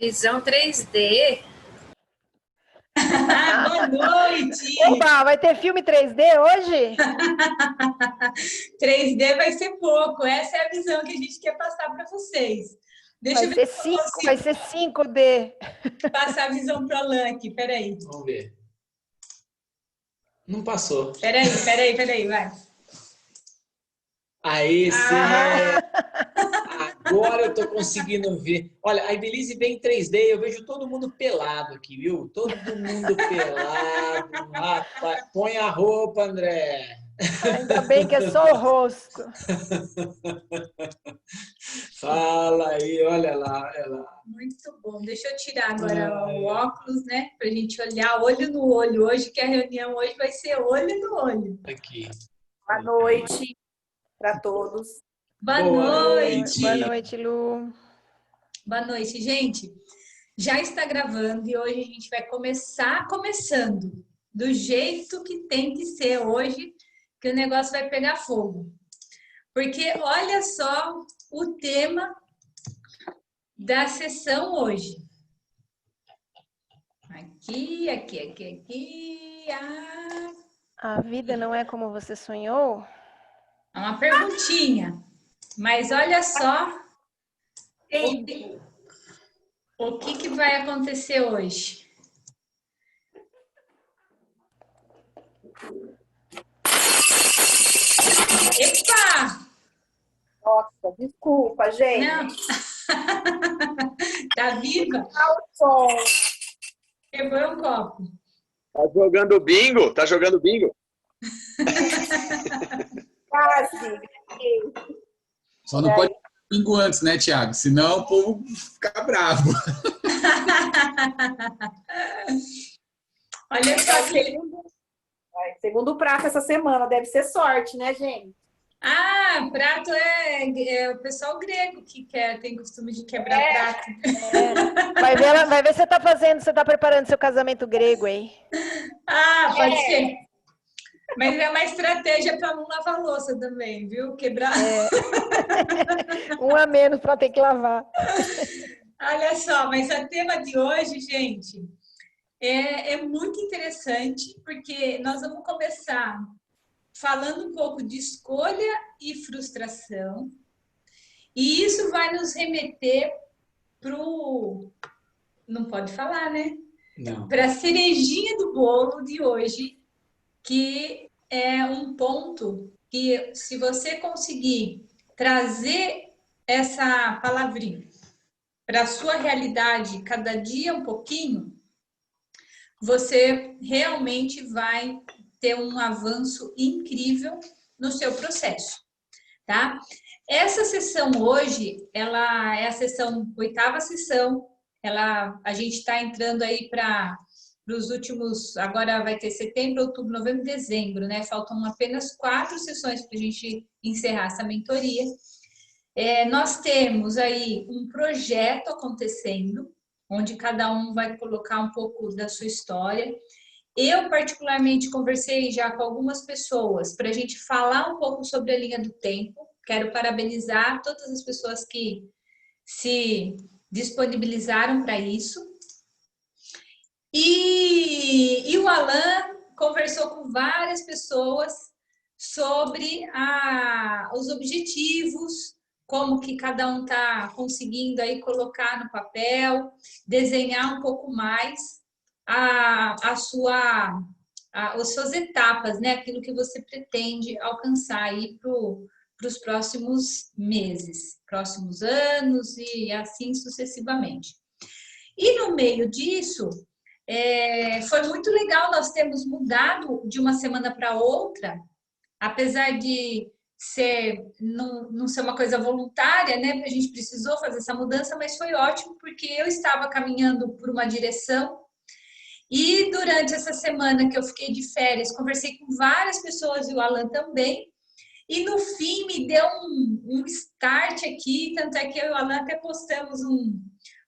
Visão 3D. Boa noite! Opa, vai ter filme 3D hoje? 3D vai ser pouco, essa é a visão que a gente quer passar para vocês. Deixa eu ver se eu consigo vai ser 5D. passar a visão para o Alan aqui, peraí. Vamos ver. Não passou. Peraí, vai. Aí sim! Agora eu tô conseguindo ver. Olha, a Ibelize vem em 3D, eu vejo todo mundo pelado aqui, viu? Todo mundo pelado. Rapaz, põe a roupa, André. Ainda bem que é só o rosto. Fala aí, olha lá, olha lá. Muito bom. Deixa eu tirar agora o óculos, né? Pra gente olhar olho no olho hoje, que a reunião hoje vai ser olho no olho. Aqui. Boa noite para todos. Boa noite. Boa noite, Lu. Boa noite, gente. Já está gravando e hoje a gente vai começando do jeito que tem que ser hoje, que o negócio vai pegar fogo. Porque olha só o tema da sessão hoje. Aqui. A vida não é como você sonhou? É uma perguntinha. Mas olha só o que vai acontecer hoje. Epa! Nossa, desculpa, gente. Não. Tá viva? O som. Quebrou um copo. Tá jogando bingo? Tá jogando bingo? Quase. Só não pode bingo antes, né, Thiago? Senão o povo fica bravo. Olha só que... Segundo prato essa semana, deve ser sorte, né, gente? Ah, prato é o pessoal grego que tem costume de quebrar prato. Vai ver se você tá preparando seu casamento grego, hein? Ah, pode ser. Mas é uma estratégia para não lavar louça também, viu? Quebrar. Um a menos para ter que lavar. Olha só, mas o tema de hoje, gente, é muito interessante, porque nós vamos começar falando um pouco de escolha e frustração. E isso vai nos remeter não pode falar, né? Não. Para a cerejinha do bolo de hoje, que é um ponto que, se você conseguir trazer essa palavrinha para a sua realidade cada dia um pouquinho, você realmente vai ter um avanço incrível no seu processo, tá? Essa sessão hoje, ela é a oitava sessão, a gente está entrando aí para os últimos, agora vai ter setembro, outubro, novembro, dezembro, né? Faltam apenas 4 sessões para a gente encerrar essa mentoria. Nós temos aí um projeto acontecendo, onde cada um vai colocar um pouco da sua história. Eu, particularmente, conversei já com algumas pessoas para a gente falar um pouco sobre a linha do tempo. Quero parabenizar todas as pessoas que se disponibilizaram para isso. E o Alan conversou com várias pessoas sobre os objetivos, como que cada um está conseguindo aí colocar no papel, desenhar um pouco mais as suas etapas, né? Aquilo que você pretende alcançar aí para os próximos meses, próximos anos e assim sucessivamente. E no meio disso, foi muito legal nós termos mudado de uma semana para outra, apesar de não ser uma coisa voluntária, né? A gente precisou fazer essa mudança, mas foi ótimo porque eu estava caminhando por uma direção. E durante essa semana que eu fiquei de férias, conversei com várias pessoas e o Alan também. E no fim me deu um start aqui, tanto é que eu e o Alan até postamos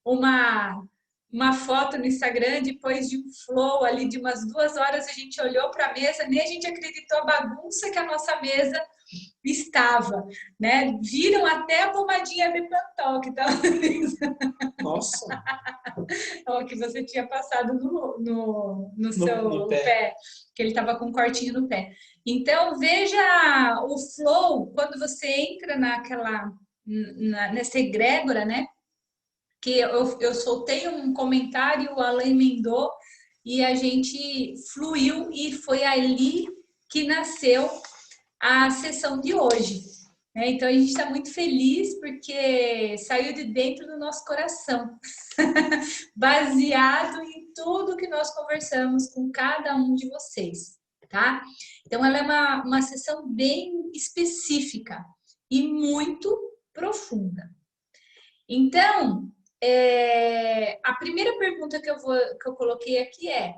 uma foto no Instagram, depois de um flow ali de umas 2 horas, a gente olhou para a mesa, nem a gente acreditou a bagunça que a nossa mesa estava, né? Viram até a pomadinha Bepantol que estava. Nossa! O que você tinha passado no seu No pé. pé, que ele estava com um cortinho no pé. Então, veja o flow quando você entra nessa egrégora, né? Que eu soltei um comentário, o Alan emendou e a gente fluiu e foi ali que nasceu a sessão de hoje. Então a gente está muito feliz porque saiu de dentro do nosso coração, baseado em tudo que nós conversamos com cada um de vocês, tá? Então ela é uma sessão bem específica e muito profunda. Então, a primeira pergunta que eu coloquei aqui é: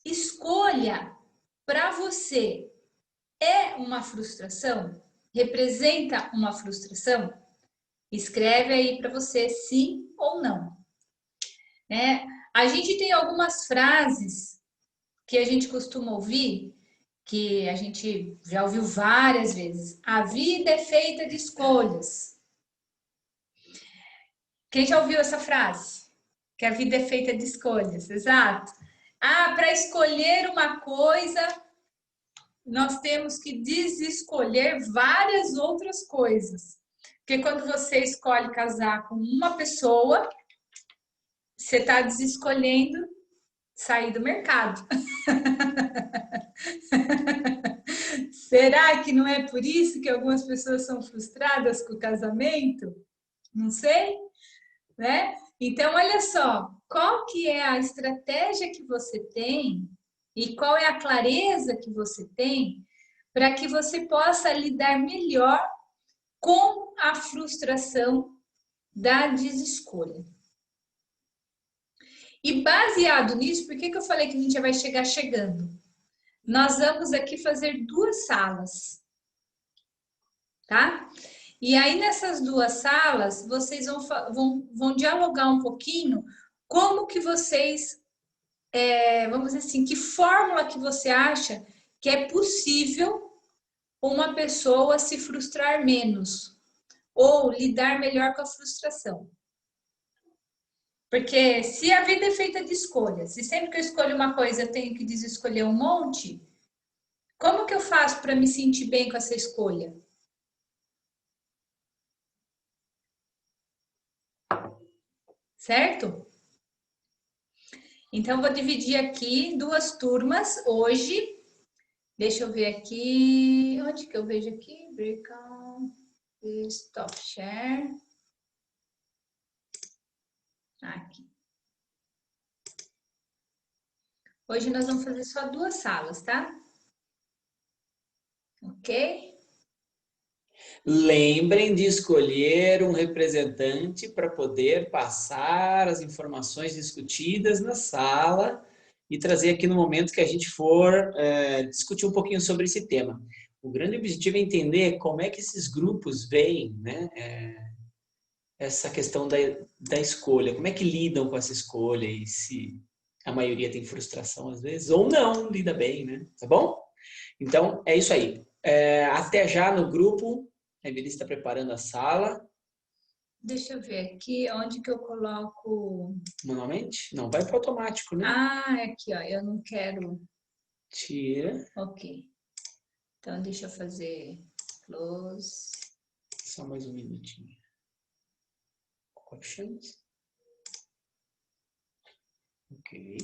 escolha para você é uma frustração? Representa uma frustração? Escreve aí para você sim ou não. A gente tem algumas frases que a gente costuma ouvir, que a gente já ouviu várias vezes. A vida é feita de escolhas. Quem já ouviu essa frase? Que a vida é feita de escolhas, exato. Para escolher uma coisa, nós temos que desescolher várias outras coisas. Porque quando você escolhe casar com uma pessoa, você está desescolhendo sair do mercado. Será que não é por isso que algumas pessoas são frustradas com o casamento? Não sei, né? Então, olha só, qual que é a estratégia que você tem e qual é a clareza que você tem para que você possa lidar melhor com a frustração da desescolha. E baseado nisso, por que eu falei que a gente já vai chegar chegando? Nós vamos aqui fazer 2 salas, tá? E aí nessas 2 salas, vocês vão dialogar um pouquinho como que vocês, vamos dizer assim, que fórmula que você acha que é possível uma pessoa se frustrar menos ou lidar melhor com a frustração. Porque se a vida é feita de escolhas, e sempre que eu escolho uma coisa eu tenho que desescolher um monte, como que eu faço para me sentir bem com essa escolha? Certo? Então, vou dividir aqui 2 turmas hoje. Deixa eu ver aqui. Onde que eu vejo aqui? Breakout. Stop share. Aqui. Hoje nós vamos fazer só 2 salas, tá? Ok? Lembrem de escolher um representante para poder passar as informações discutidas na sala e trazer aqui no momento que a gente for discutir um pouquinho sobre esse tema. O grande objetivo é entender como é que esses grupos veem, né, essa questão da escolha, como é que lidam com essa escolha e se a maioria tem frustração às vezes ou não lida bem, né? Tá bom? Então, é isso aí. Até já no grupo. A Evelise está preparando a sala. Deixa eu ver aqui onde que eu coloco. Manualmente? Não, vai para o automático, né? Aqui, ó. Eu não quero. Tira. Ok. Então, deixa eu fazer close. Só mais um minutinho. Options. Ok.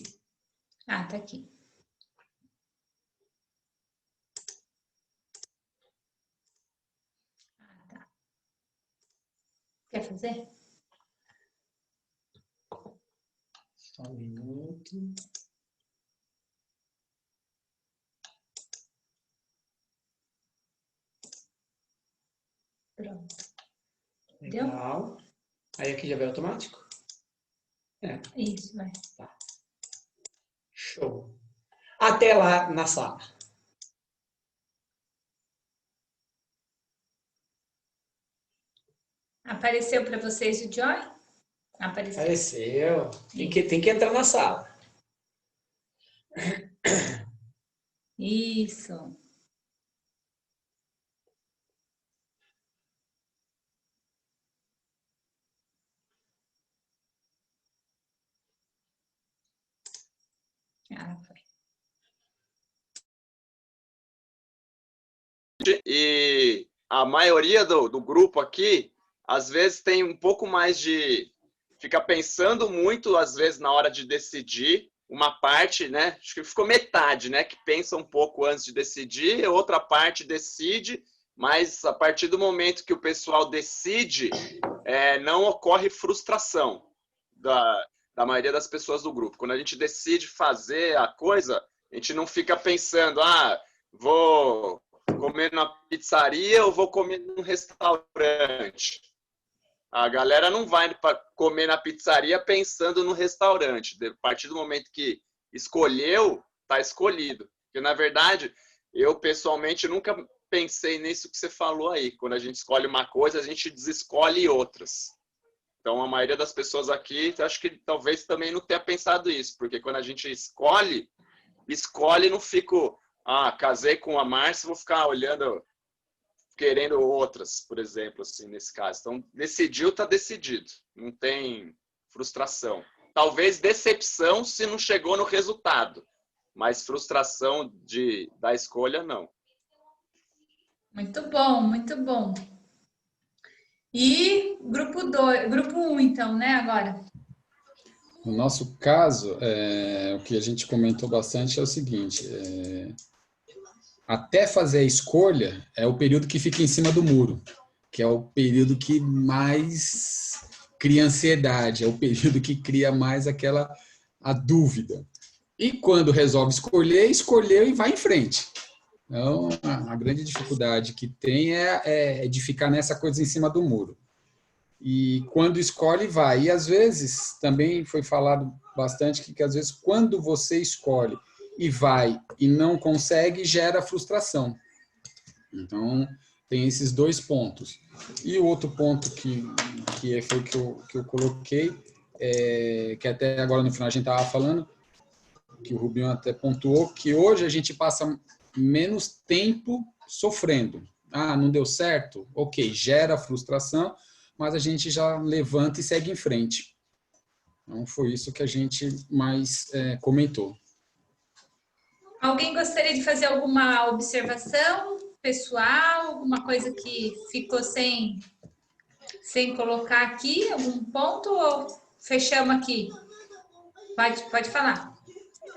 Tá aqui. Tá. Quer fazer? Só um minuto. Pronto. Legal. Aí aqui já vai automático? Isso, vai. Tá. Show. Até lá na sala. Apareceu para vocês o Joy? Apareceu. Apareceu. Tem que entrar na sala. Isso. Ah, foi. E a maioria do grupo aqui, às vezes tem um pouco mais de... Fica pensando muito, às vezes, na hora de decidir. Uma parte, né? Acho que ficou metade, né? Que pensa um pouco antes de decidir, outra parte decide, mas a partir do momento que o pessoal decide, não ocorre frustração da maioria das pessoas do grupo. Quando a gente decide fazer a coisa, a gente não fica pensando, vou comer na pizzaria ou vou comer num restaurante. A galera não vai comer na pizzaria pensando no restaurante. A partir do momento que escolheu, está escolhido. Porque, na verdade, eu pessoalmente nunca pensei nisso que você falou aí. Quando a gente escolhe uma coisa, a gente desescolhe outras. Então, a maioria das pessoas aqui, acho que talvez também não tenha pensado isso. Porque quando a gente escolhe, não fico... casei com a Márcia, vou ficar olhando... querendo outras, por exemplo, assim, nesse caso. Então, decidiu, está decidido. Não tem frustração. Talvez decepção se não chegou no resultado, mas frustração da escolha, não. Muito bom, muito bom. E grupo 1, então, né, agora? No nosso caso, o que a gente comentou bastante é o seguinte, até fazer a escolha é o período que fica em cima do muro, que é o período que mais cria ansiedade, é o período que cria mais a dúvida. E quando resolve escolher, escolheu e vai em frente. Então, a grande dificuldade que tem é de ficar nessa coisa em cima do muro. E quando escolhe, vai. E às vezes, também foi falado bastante que às vezes quando você escolhe e vai e não consegue, gera frustração. Então, tem esses dois pontos. E o outro ponto que foi que eu coloquei, que até agora no final a gente estava falando, que o Rubinho até pontuou, que hoje a gente passa menos tempo sofrendo. Não deu certo? Ok, gera frustração, mas a gente já levanta e segue em frente. Então, foi isso que a gente mais comentou. Alguém gostaria de fazer alguma observação pessoal, alguma coisa que ficou sem colocar aqui, algum ponto, ou fechamos aqui? Pode falar.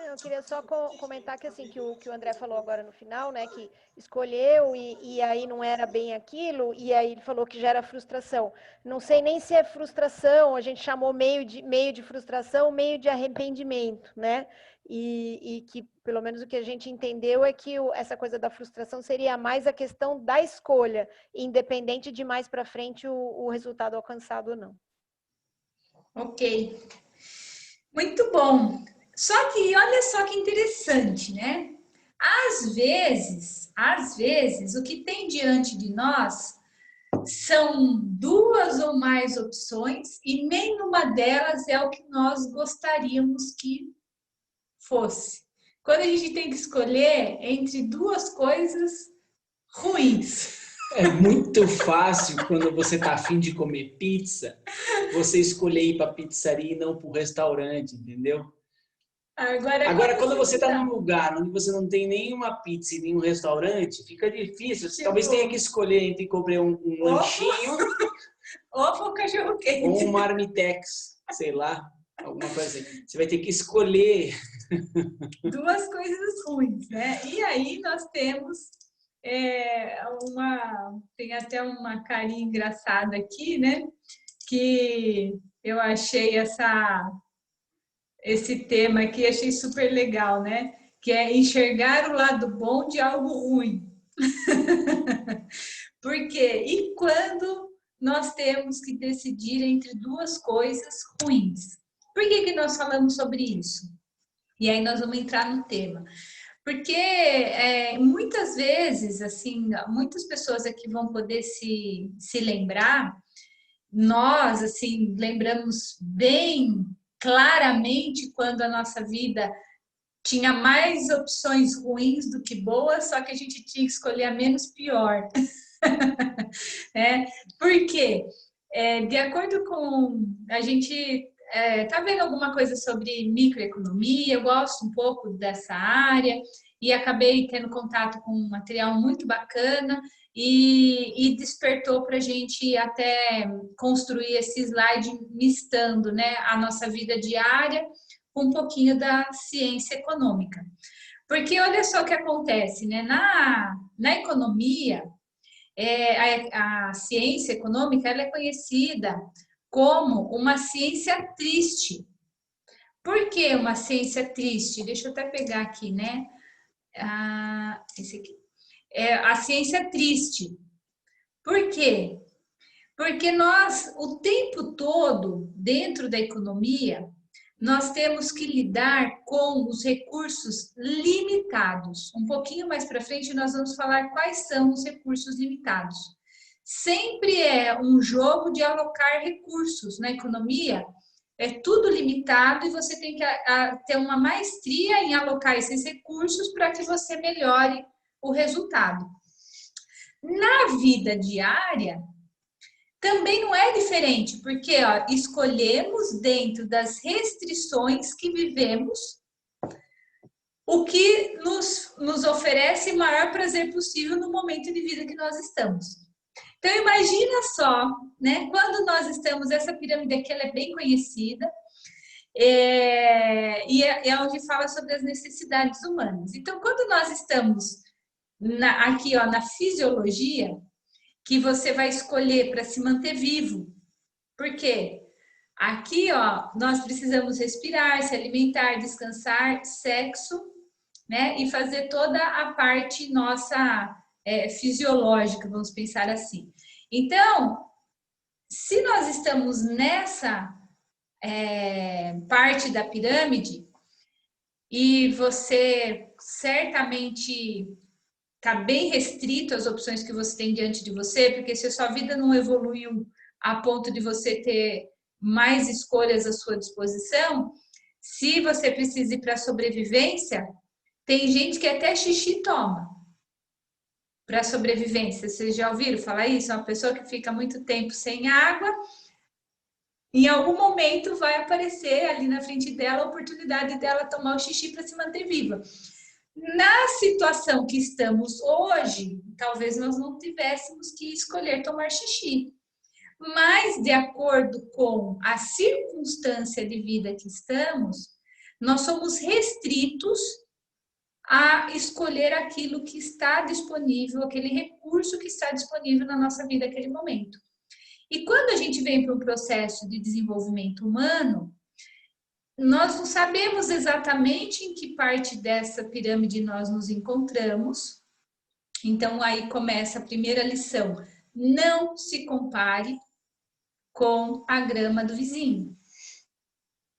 Eu queria só comentar que assim que o André falou agora no final, né, que escolheu e aí não era bem aquilo, e aí ele falou que gera frustração. Não sei nem se é frustração, a gente chamou meio de frustração, meio de arrependimento, né? E que, pelo menos o que a gente entendeu é que essa coisa da frustração seria mais a questão da escolha, independente de mais para frente o resultado alcançado ou não. Ok. Muito bom. Só que, olha só que interessante, né? Às vezes, o que tem diante de nós são duas ou mais opções e nenhuma delas é o que nós gostaríamos que fosse. Quando a gente tem que escolher entre duas coisas ruins. É muito fácil quando você está afim de comer pizza, você escolher ir para a pizzaria e não para o restaurante, entendeu? Agora, quando você está num lugar onde você não tem nenhuma pizza e nenhum restaurante, fica difícil. Você talvez tenha que escolher entre comer um lanchinho ou um cachorro-quente. Ou um marmitex, sei lá, alguma coisa assim. Você vai ter que escolher. Duas coisas ruins, né? E aí nós temos tem até uma carinha engraçada aqui, né? Que eu achei esse tema aqui, achei super legal, né? Que é enxergar o lado bom de algo ruim. Por quê? E quando nós temos que decidir entre duas coisas ruins? Por que nós falamos sobre isso? E aí nós vamos entrar no tema. Porque muitas vezes, assim, muitas pessoas aqui vão poder se lembrar, nós, assim, lembramos bem claramente quando a nossa vida tinha mais opções ruins do que boas, só que a gente tinha que escolher a menos pior. Por quê? De acordo com... A gente tá vendo alguma coisa sobre microeconomia, eu gosto um pouco dessa área e acabei tendo contato com um material muito bacana e despertou para a gente até construir esse slide mistando, né, a nossa vida diária com um pouquinho da ciência econômica. Porque olha só o que acontece, né? Na economia, a ciência econômica ela é conhecida como uma ciência triste. Por que uma ciência triste? Deixa eu até pegar aqui, né? Esse aqui. A ciência triste. Por quê? Porque nós, o tempo todo, dentro da economia, nós temos que lidar com os recursos limitados. Um pouquinho mais para frente, nós vamos falar quais são os recursos limitados. Sempre é um jogo de alocar recursos na economia, é tudo limitado e você tem que ter uma maestria em alocar esses recursos para que você melhore o resultado. Na vida diária, também não é diferente, porque escolhemos dentro das restrições que vivemos o que nos oferece o maior prazer possível no momento de vida que nós estamos. Então, imagina só, né? Quando nós estamos, essa pirâmide aqui ela é bem conhecida, e é onde fala sobre as necessidades humanas. Então, quando nós estamos aqui na fisiologia, que você vai escolher para se manter vivo. Por quê? Aqui, nós precisamos respirar, se alimentar, descansar, sexo, né? E fazer toda a parte nossa fisiológica, vamos pensar assim. Então, se nós estamos nessa parte da pirâmide, e você certamente está bem restrito às opções que você tem diante de você, porque se a sua vida não evoluiu a ponto de você ter mais escolhas à sua disposição, se você precisa ir para a sobrevivência, tem gente que até xixi toma para sobrevivência. Vocês já ouviram falar isso? Uma pessoa que fica muito tempo sem água, em algum momento vai aparecer ali na frente dela a oportunidade dela tomar o xixi para se manter viva. Na situação que estamos hoje, talvez nós não tivéssemos que escolher tomar xixi. Mas, de acordo com a circunstância de vida que estamos, nós somos restritos a escolher aquilo que está disponível, aquele recurso que está disponível na nossa vida naquele momento. E quando a gente vem para um processo de desenvolvimento humano, nós não sabemos exatamente em que parte dessa pirâmide nós nos encontramos. Então, aí começa a primeira lição. Não se compare com a grama do vizinho.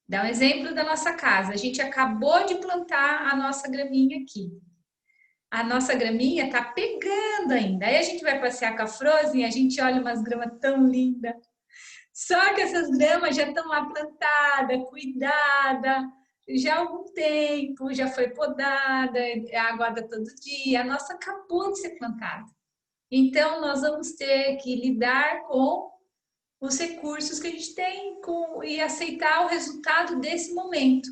Dá um exemplo da nossa casa. A gente acabou de plantar a nossa graminha aqui. A nossa graminha está pegando ainda. Aí a gente vai passear com a Frozen e a gente olha umas gramas tão lindas. Só que essas gramas já estão lá plantadas, cuidadas, já há algum tempo, já foi podada, aguada todo dia. A nossa acabou de ser plantada. Então, nós vamos ter que lidar com os recursos que a gente tem e aceitar o resultado desse momento,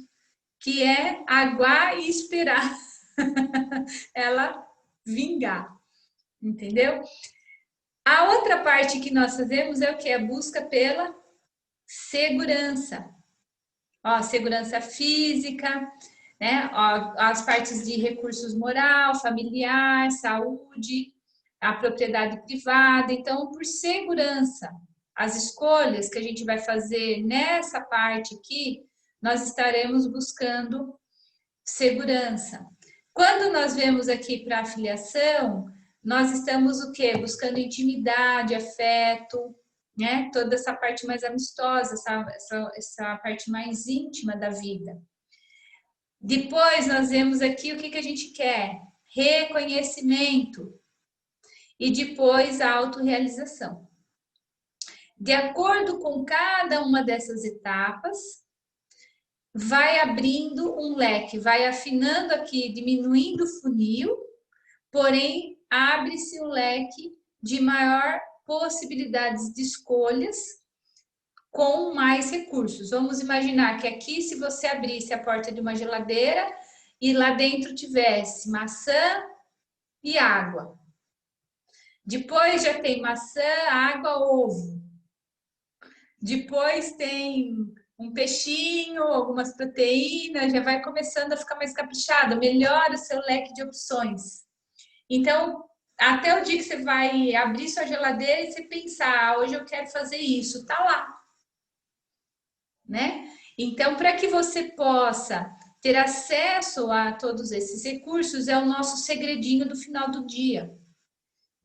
que é aguar e esperar ela vingar, entendeu? A outra parte que nós fazemos é o que? A busca pela segurança. Segurança física, né? As partes de recursos moral, familiar, saúde, a propriedade privada. Então, por segurança, as escolhas que a gente vai fazer nessa parte aqui, nós estaremos buscando segurança. Quando nós vemos aqui para a afiliação, nós estamos o quê? Buscando intimidade, afeto, né? Toda essa parte mais amistosa, essa parte mais íntima da vida. Depois nós vemos aqui o que a gente quer? Reconhecimento. E depois a autorrealização. De acordo com cada uma dessas etapas, vai abrindo um leque, vai afinando aqui, diminuindo o funil, porém abre-se um leque de maior possibilidades de escolhas com mais recursos. Vamos imaginar que aqui, se você abrisse a porta de uma geladeira e lá dentro tivesse maçã e água. Depois já tem maçã, água, ovo. Depois tem um peixinho, algumas proteínas, já vai começando a ficar mais caprichado, melhora o seu leque de opções. Então, até o dia que você vai abrir sua geladeira e você pensar, hoje eu quero fazer isso, tá lá. Né? Então, para que você possa ter acesso a todos esses recursos, é o nosso segredinho do final do dia.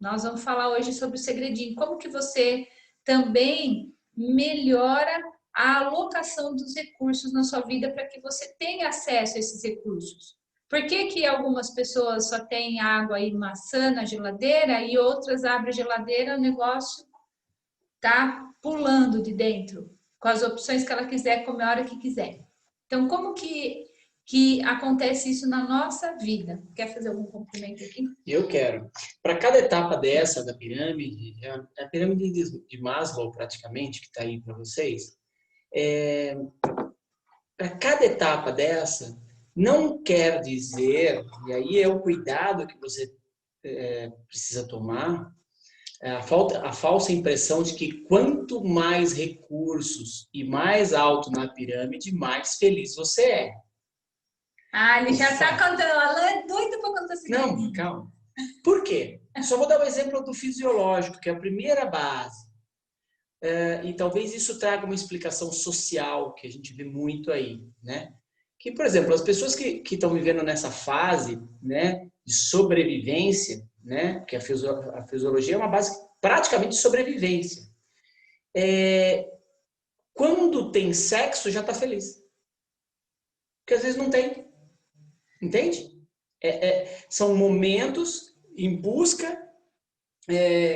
Nós vamos falar hoje sobre o segredinho, como que você também melhora a alocação dos recursos na sua vida para que você tenha acesso a esses recursos. Por que que algumas pessoas só têm água e maçã na geladeira e outras abrem a geladeira, o negócio tá pulando de dentro, com as opções que ela quiser, comer a hora que quiser. Então, como que acontece isso na nossa vida? Quer fazer algum complemento aqui? Eu quero. Para cada etapa dessa da pirâmide, a pirâmide de Maslow, praticamente, que está aí para vocês, para cada etapa dessa, não quer dizer, e aí é o cuidado que você precisa tomar, a falsa impressão de que quanto mais recursos e mais alto na pirâmide, mais feliz você é. Ah, ele já está contando. O Alan é doido para contar isso. Não, calma. Por quê? Só vou dar o exemplo do fisiológico, que é a primeira base. E talvez isso traga uma explicação social, que a gente vê muito aí, né? Que, por exemplo, as pessoas que estão vivendo nessa fase, né, de sobrevivência, né, porque a fisiologia é uma base praticamente de sobrevivência. Quando tem sexo, já está feliz. Porque às vezes não tem. Entende? São momentos em busca.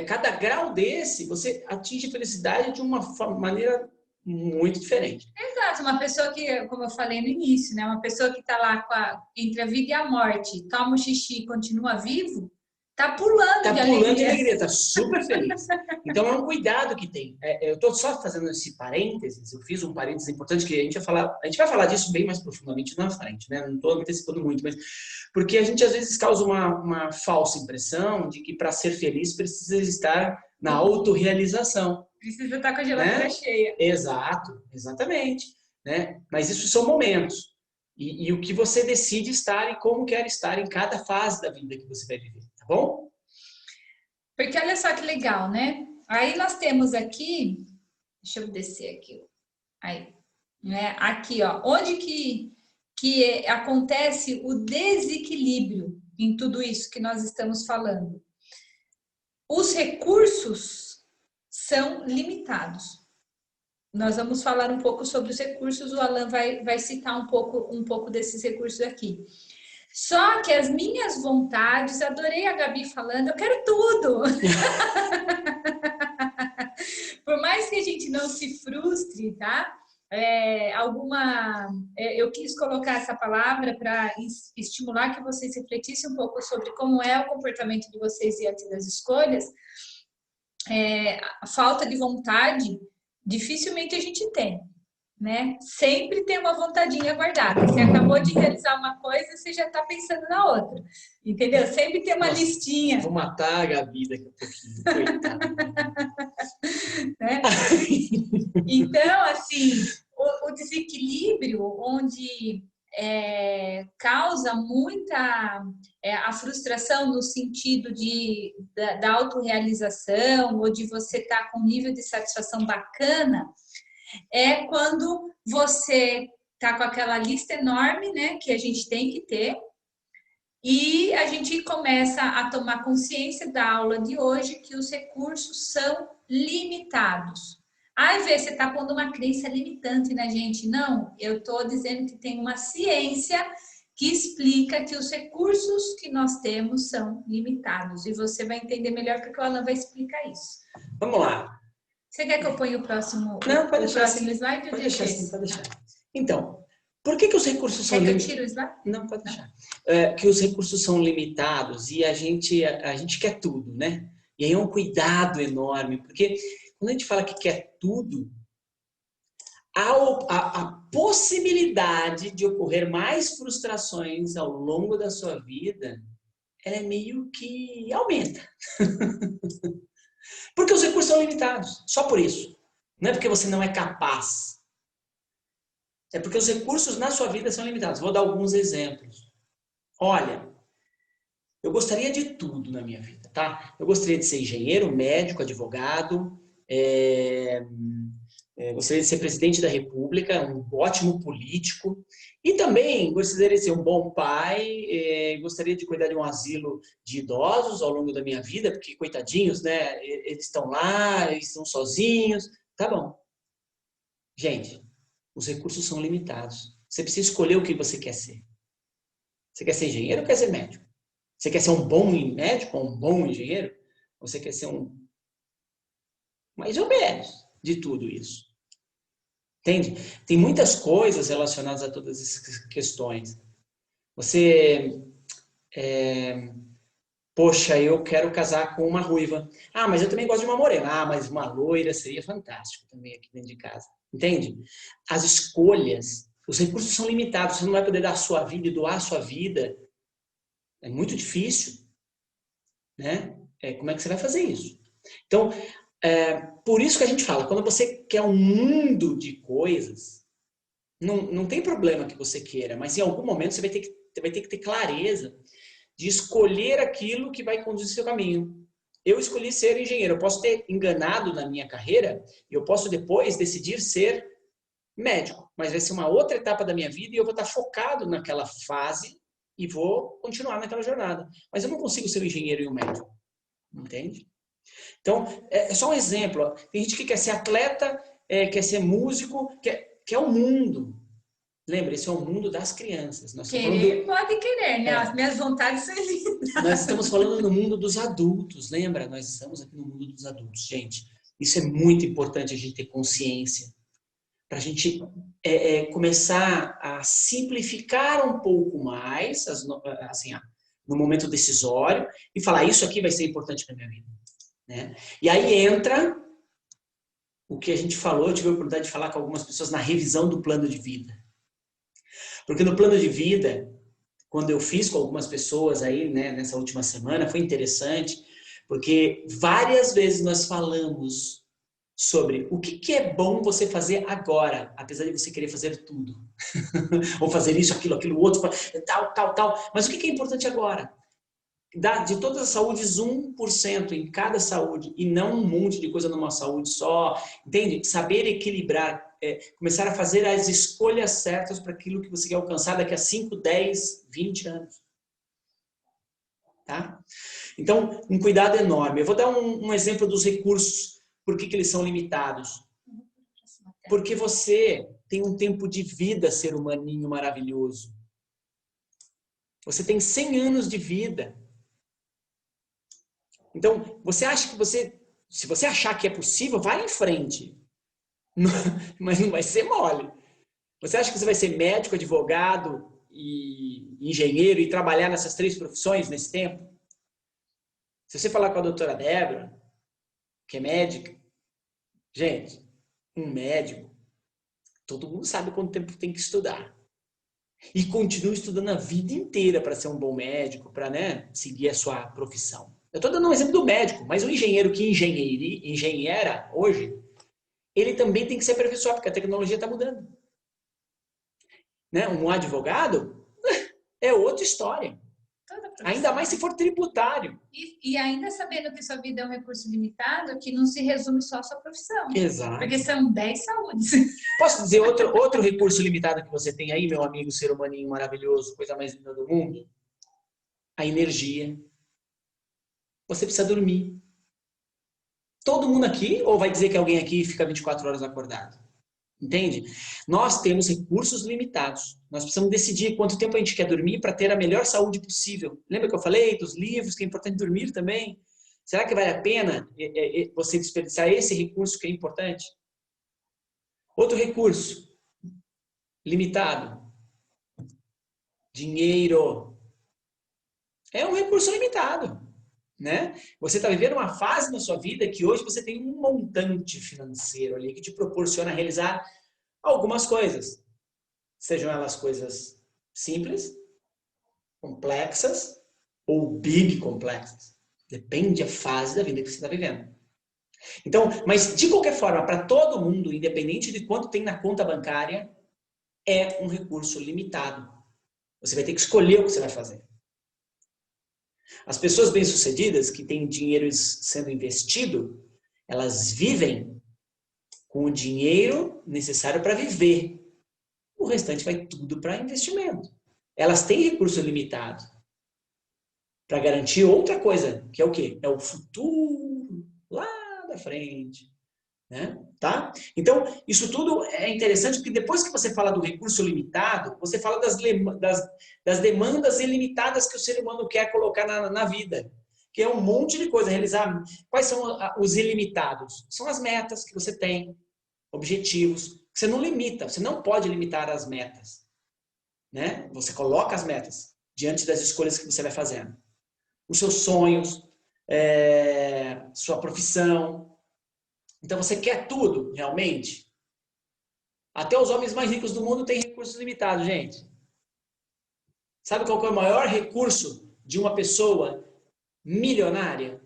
Cada grau desse, você atinge felicidade de uma maneira muito diferente. Exato, uma pessoa que, como eu falei no início, né, uma pessoa que está lá entre a vida e a morte, toma o xixi e continua vivo, tá pulando de alegria. Tá super feliz. Então é um cuidado que tem. Eu estou só fazendo esse parênteses, eu fiz um parênteses importante que a gente vai falar disso bem mais profundamente na frente, né? Não estou antecipando muito, mas porque a gente às vezes causa uma falsa impressão de que para ser feliz precisa estar na autorrealização. Precisa estar com a geladeira, né, cheia. Exato, exatamente. Né? Mas isso são momentos. E o que você decide estar e como quer estar em cada fase da vida que você vai viver. Bom? Porque olha só que legal, né? Aí nós temos aqui, deixa eu descer aqui, aí, né? Aqui, ó, onde que acontece o desequilíbrio em tudo isso que nós estamos falando? Os recursos são limitados. Nós vamos falar um pouco sobre os recursos, o Alan vai citar um pouco desses recursos aqui. Só que as minhas vontades, adorei a Gabi falando, eu quero tudo. Por mais que a gente não se frustre, tá? Eu quis colocar essa palavra para estimular que vocês refletissem um pouco sobre como é o comportamento de vocês diante das escolhas. A falta de vontade, dificilmente a gente tem. Né? Sempre tem uma vontadinha guardada. Você acabou de realizar uma coisa, você já está pensando na outra. Entendeu? Sempre tem uma listinha. Vou matar a Gabi daqui a pouquinho. Coitada. Né? Então, assim, o desequilíbrio onde causa muita a frustração no sentido da autorrealização ou de você estar com um nível de satisfação bacana, é quando você tá com aquela lista enorme, né, que a gente tem que ter, e a gente começa a tomar consciência da aula de hoje que os recursos são limitados. Às vezes você tá pondo uma crença limitante na gente. Não, eu tô dizendo que tem uma ciência que explica que os recursos que nós temos são limitados, e você vai entender melhor porque o Alan vai explicar isso. Vamos lá. Você quer que eu ponha o próximo? Não, pode deixar próximo assim. slide? Pode deixar assim, pode deixar. Então, por que os recursos são limitados? Quer que eu tire o slide? Não, pode deixar. Que os recursos são limitados e a gente quer tudo, né? E aí é um cuidado enorme, porque quando a gente fala que quer tudo, a possibilidade de ocorrer mais frustrações ao longo da sua vida, ela é meio que aumenta. Porque os recursos são limitados, só por isso. Não é porque você não é capaz. É porque os recursos na sua vida são limitados. Vou dar alguns exemplos. Olha, eu gostaria de tudo na minha vida, tá? Eu gostaria de ser engenheiro, médico, advogado, gostaria de ser presidente da República, um ótimo político, e também gostaria de ser um bom pai, gostaria de cuidar de um asilo de idosos ao longo da minha vida, porque, coitadinhos, né? Eles estão lá, eles estão sozinhos. Tá bom. Gente, os recursos são limitados. Você precisa escolher o que você quer ser. Você quer ser engenheiro ou quer ser médico? Você quer ser um bom médico ou um bom engenheiro? Ou você quer ser um... mais ou menos de tudo isso. Entende? Tem muitas coisas relacionadas a todas essas questões. Você... poxa, eu quero casar com uma ruiva. Ah, mas eu também gosto de uma morena. Ah, mas uma loira seria fantástico também aqui dentro de casa. Entende? As escolhas, os recursos são limitados. Você não vai poder dar a sua vida e doar a sua vida. É muito difícil. Né? Como é que você vai fazer isso? Então, por isso que a gente fala, quando você quer um mundo de coisas, não tem problema que você queira, mas em algum momento você vai ter que ter clareza de escolher aquilo que vai conduzir seu caminho. Eu escolhi ser engenheiro. Eu posso ter enganado na minha carreira e eu posso depois decidir ser médico. Mas vai ser uma outra etapa da minha vida e eu vou estar focado naquela fase e vou continuar naquela jornada. Mas eu não consigo ser um engenheiro e um médico. Entende? Então, é só um exemplo. Tem gente que quer ser atleta, quer ser músico, quer o mundo. Lembra, esse é o mundo das crianças. Querer pode querer, né? As minhas vontades são lindas. Nós estamos falando no mundo dos adultos, lembra? Nós estamos aqui no mundo dos adultos, gente. Isso é muito importante a gente ter consciência. Para a gente começar a simplificar um pouco mais, assim, no momento decisório, e falar, isso aqui vai ser importante para a minha vida. Né? E aí entra o que a gente falou, eu tive a oportunidade de falar com algumas pessoas na revisão do plano de vida. Porque no plano de vida, quando eu fiz com algumas pessoas aí, né, nessa última semana, foi interessante, porque várias vezes nós falamos sobre o que é bom você fazer agora, apesar de você querer fazer tudo. Ou fazer isso, aquilo, outro, tal. Mas o que é importante agora? De todas as saúdes, 1% em cada saúde, e não um monte de coisa numa saúde só. Entende? Saber equilibrar, começar a fazer as escolhas certas para aquilo que você quer alcançar daqui a 5, 10, 20 anos. Tá? Então, um cuidado enorme. Eu vou dar um exemplo dos recursos, por que eles são limitados. Porque você tem um tempo de vida, ser humaninho maravilhoso. Você tem 100 anos de vida. Então, você acha que se você achar que é possível, vai em frente. Mas não vai ser mole. Você acha que você vai ser médico, advogado e engenheiro e trabalhar nessas 3 profissões nesse tempo? Se você falar com a doutora Débora, que é médica, gente, um médico, todo mundo sabe quanto tempo tem que estudar. E continua estudando a vida inteira para ser um bom médico, para, né, seguir a sua profissão. Eu estou dando um exemplo do médico, mas o engenheiro que engenheira hoje, ele também tem que se aperfeiçoar, porque a tecnologia está mudando. Né? Um advogado é outra história. Ainda mais se for tributário. E ainda sabendo que sua vida é um recurso limitado, que não se resume só à sua profissão. Exato. Porque são 10 saúdes. Posso dizer outro recurso limitado que você tem aí, meu amigo ser humaninho maravilhoso, coisa mais linda do mundo? A energia. Você precisa dormir. Todo mundo aqui, ou vai dizer que alguém aqui fica 24 horas acordado? Entende? Nós temos recursos limitados. Nós precisamos decidir quanto tempo a gente quer dormir para ter a melhor saúde possível. Lembra que eu falei dos livros, que é importante dormir também? Será que vale a pena você desperdiçar esse recurso que é importante? Outro recurso limitado. Dinheiro. É um recurso limitado. Né? Você está vivendo uma fase na sua vida que hoje você tem um montante financeiro ali que te proporciona realizar algumas coisas. Sejam elas coisas simples, complexas ou big complexas. Depende da fase da vida que você está vivendo. Então, mas de qualquer forma, para todo mundo, independente de quanto tem na conta bancária, é um recurso limitado. Você vai ter que escolher o que você vai fazer. As pessoas bem-sucedidas que têm dinheiro sendo investido, elas vivem com o dinheiro necessário para viver. O restante vai tudo para investimento. Elas têm recurso limitado para garantir outra coisa, que é o quê? É o futuro lá da frente. Né? Tá? Então, isso tudo é interessante porque depois que você fala do recurso limitado, você fala das demandas ilimitadas que o ser humano quer colocar na vida, que é um monte de coisa, realizar. Quais são os ilimitados? São as metas que você tem, objetivos, que você não limita, você não pode limitar as metas. Né? Você coloca as metas diante das escolhas que você vai fazendo. Os seus sonhos, sua profissão. Então você quer tudo, realmente? Até os homens mais ricos do mundo têm recursos limitados, gente. Sabe qual que é o maior recurso de uma pessoa milionária?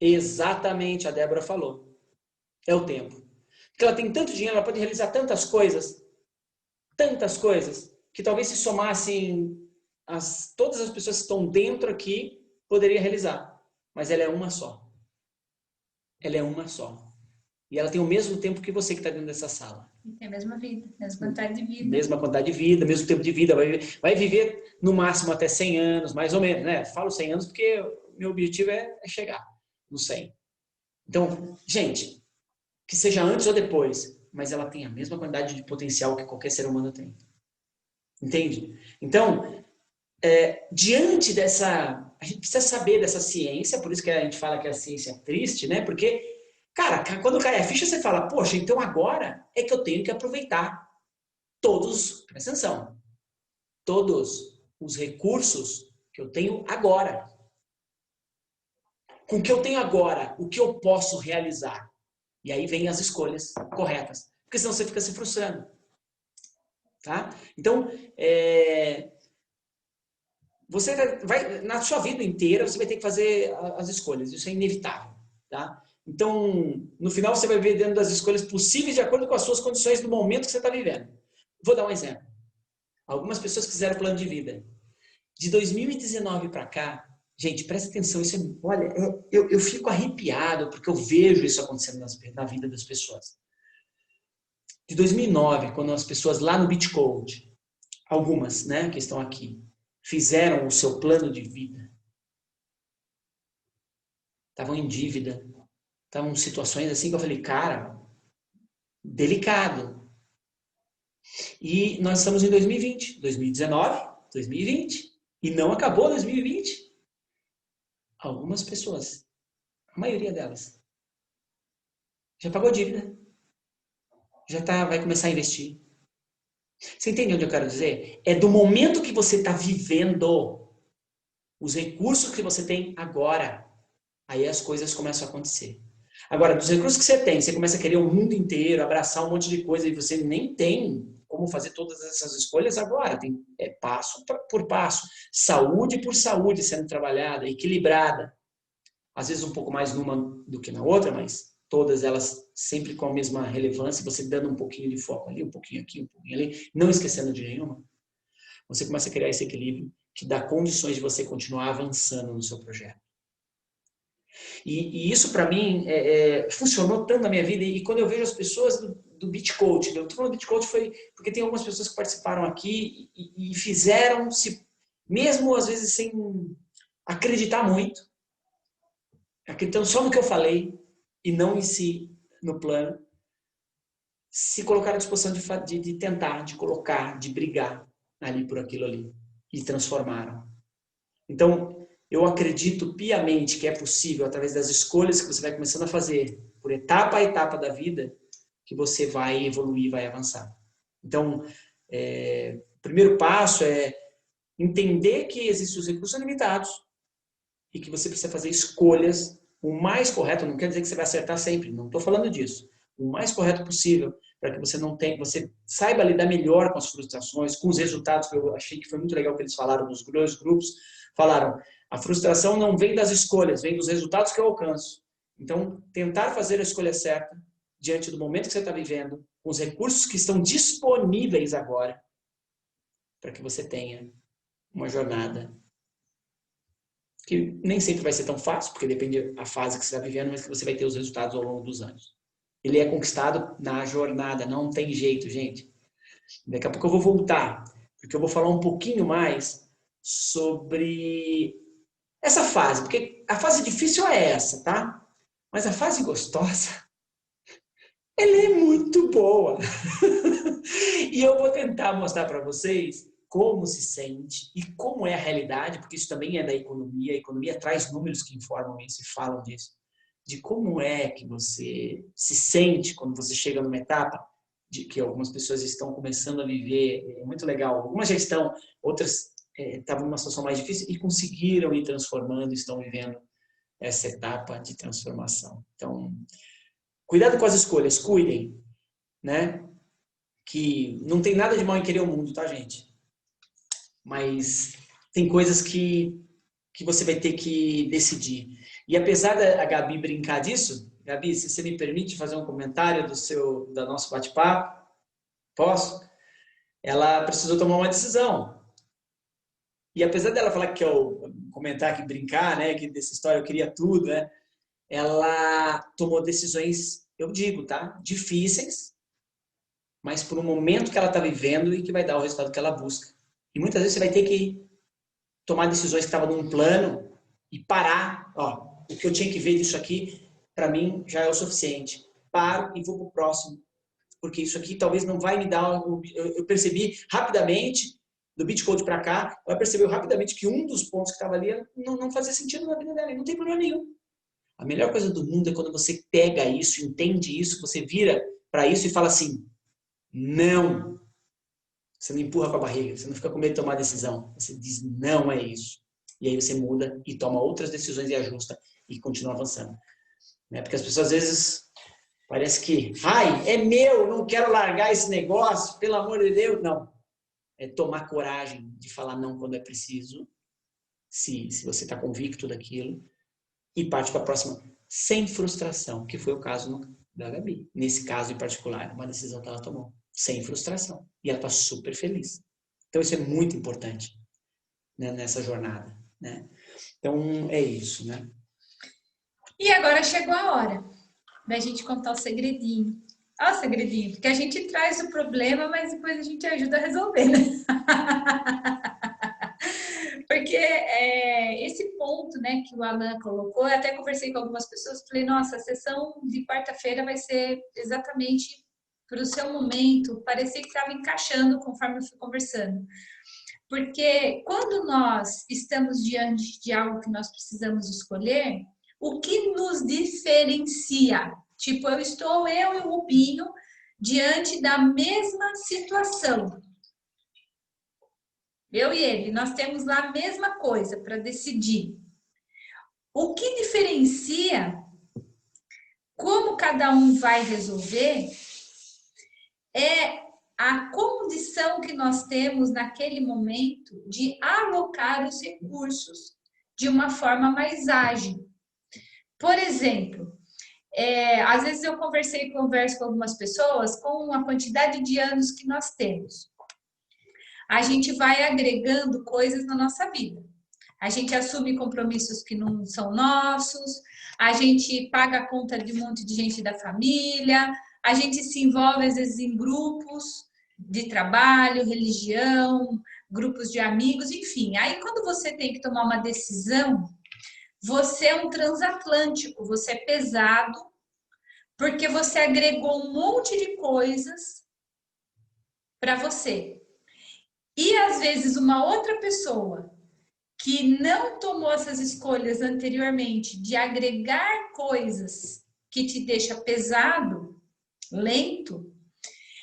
Exatamente, a Débora falou. É o tempo. Porque ela tem tanto dinheiro, ela pode realizar tantas coisas, que talvez se somassem todas as pessoas que estão dentro aqui, poderia realizar. Mas ela é uma só. Ela é uma só. E ela tem o mesmo tempo que você que está dentro dessa sala. E tem a mesma vida, mesma quantidade de vida. Mesma quantidade de vida, mesmo tempo de vida. Vai viver no máximo até 100 anos, mais ou menos, né? Falo 100 anos porque o meu objetivo é chegar no 100. Então, gente, que seja antes ou depois, mas ela tem a mesma quantidade de potencial que qualquer ser humano tem. Entende? Então, diante dessa... A gente precisa saber dessa ciência, por isso que a gente fala que a ciência é triste, né? Porque, cara, quando cai a ficha, você fala, poxa, então agora é que eu tenho que aproveitar presta atenção, todos os recursos que eu tenho agora. Com o que eu tenho agora, o que eu posso realizar? E aí vem as escolhas corretas. Porque senão você fica se frustrando. Tá? Então, você vai, na sua vida inteira, você vai ter que fazer as escolhas. Isso é inevitável. Tá? Então, no final, você vai ver dentro das escolhas possíveis de acordo com as suas condições do momento que você está vivendo. Vou dar um exemplo. Algumas pessoas fizeram plano de vida. De 2019 para cá, gente, presta atenção. Olha, eu fico arrepiado porque eu vejo isso acontecendo na vida das pessoas. De 2009, quando as pessoas lá no Beach Code, algumas, né, que estão aqui, fizeram o seu plano de vida, estavam em dívida, estavam em situações assim que eu falei, cara, delicado. E nós estamos em 2020, 2019, 2020, e não acabou 2020. Algumas pessoas, a maioria delas, já pagou dívida, vai começar a investir. Você entende onde eu quero dizer? É do momento que você está vivendo, os recursos que você tem agora, aí as coisas começam a acontecer. Agora, dos recursos que você tem, você começa a querer o mundo inteiro, abraçar um monte de coisa e você nem tem como fazer todas essas escolhas agora. Tem passo por passo, saúde por saúde sendo trabalhada, equilibrada. Às vezes um pouco mais numa do que na outra, mas todas elas sempre com a mesma relevância, você dando um pouquinho de foco ali, um pouquinho aqui, um pouquinho ali, não esquecendo de nenhuma. Você começa a criar esse equilíbrio que dá condições de você continuar avançando no seu projeto. E isso para mim funcionou tanto na minha vida, e quando eu vejo as pessoas do Beach Coach, eu estou falando do Beach Coach foi porque tem algumas pessoas que participaram aqui e fizeram, mesmo às vezes sem acreditar muito, acreditando só no que eu falei e não em si, no plano, se colocaram à disposição de tentar, de colocar, de brigar ali por aquilo ali, e transformaram. Então, eu acredito piamente que é possível, através das escolhas que você vai começando a fazer, por etapa a etapa da vida, que você vai evoluir, vai avançar. Então, o primeiro passo é entender que existem os recursos limitados e que você precisa fazer escolhas o mais correto. Não quer dizer que você vai acertar sempre, não estou falando disso. o mais correto possível, para que você não tenha, você saiba lidar melhor com as frustrações, com os resultados, que eu achei que foi muito legal que eles falaram nos dois grupos, falaram, a frustração não vem das escolhas, vem dos resultados que eu alcanço. Então, tentar fazer a escolha certa, diante do momento que você está vivendo, com os recursos que estão disponíveis agora, para que você tenha uma jornada que nem sempre vai ser tão fácil, porque depende da fase que você está vivendo, mas que você vai ter os resultados ao longo dos anos. Ele é conquistado na jornada, não tem jeito, gente. Daqui a pouco eu vou voltar, porque eu vou falar um pouquinho mais sobre essa fase, porque a fase difícil é essa, tá? Mas a fase gostosa, ela é muito boa. E eu vou tentar mostrar para vocês como se sente e como é a realidade, porque isso também é da economia. A economia traz números que informam isso e falam disso. De como é que você se sente quando você chega numa etapa de que algumas pessoas estão começando a viver. É muito legal. Algumas já estão, outras estavam numa situação mais difícil e conseguiram ir transformando, estão vivendo essa etapa de transformação. Então, cuidado com as escolhas, cuidem, né? Que não tem nada de mal em querer o mundo, tá, gente? Mas tem coisas que você vai ter que decidir. E apesar da Gabi brincar disso, Gabi, se você me permite fazer um comentário da nosso bate-papo, posso? Ela precisou tomar uma decisão. E apesar dela falar que eu comentar que brincar, né, que dessa história eu queria tudo, né, ela tomou decisões, eu digo, tá, difíceis, mas por um momento que ela está vivendo e que vai dar o resultado que ela busca. E muitas vezes você vai ter que tomar decisões que estavam num plano e parar. Ó, o que eu tinha que ver disso aqui, para mim, já é o suficiente. Paro e vou para o próximo. Porque isso aqui talvez não vai me dar... Eu percebi rapidamente, do Bitcode para cá, ela percebeu rapidamente que um dos pontos que estava ali não fazia sentido na vida dela. Não tem problema nenhum. A melhor coisa do mundo é quando você pega isso, entende isso, você vira para isso e fala assim, não. Você não empurra com a barriga, você não fica com medo de tomar decisão. Você diz, não é isso. E aí você muda e toma outras decisões e ajusta e continua avançando. Porque as pessoas às vezes parece que, ai, é meu, não quero largar esse negócio, pelo amor de Deus. Não. É tomar coragem de falar não quando é preciso, se você está convicto daquilo, e parte para a próxima sem frustração, que foi o caso da Gabi. Nesse caso em particular, uma decisão que ela tomou. Sem frustração. E ela está super feliz. Então, isso é muito importante, né, nessa jornada. Né? Então, é isso. Né? E agora chegou a hora da gente contar o segredinho. Olha o segredinho, porque a gente traz o problema, mas depois a gente ajuda a resolver, né? Porque esse ponto, né, que o Alan colocou, eu até conversei com algumas pessoas, falei, nossa, a sessão de quarta-feira vai ser exatamente para o seu momento, parecia que estava encaixando conforme eu fui conversando. Porque quando nós estamos diante de algo que nós precisamos escolher, o que nos diferencia? Tipo, eu e o Rubinho diante da mesma situação. Eu e ele, nós temos lá a mesma coisa para decidir. O que diferencia como cada um vai resolver é a condição que nós temos naquele momento de alocar os recursos de uma forma mais ágil. Por exemplo, às vezes eu converso com algumas pessoas com a quantidade de anos que nós temos. A gente vai agregando coisas na nossa vida. A gente assume compromissos que não são nossos, a gente paga a conta de um monte de gente da família, a gente se envolve, às vezes, em grupos de trabalho, religião, grupos de amigos, enfim. Aí, quando você tem que tomar uma decisão, você é um transatlântico, você é pesado, porque você agregou um monte de coisas para você. E, às vezes, uma outra pessoa que não tomou essas escolhas anteriormente de agregar coisas que te deixa pesado, lento,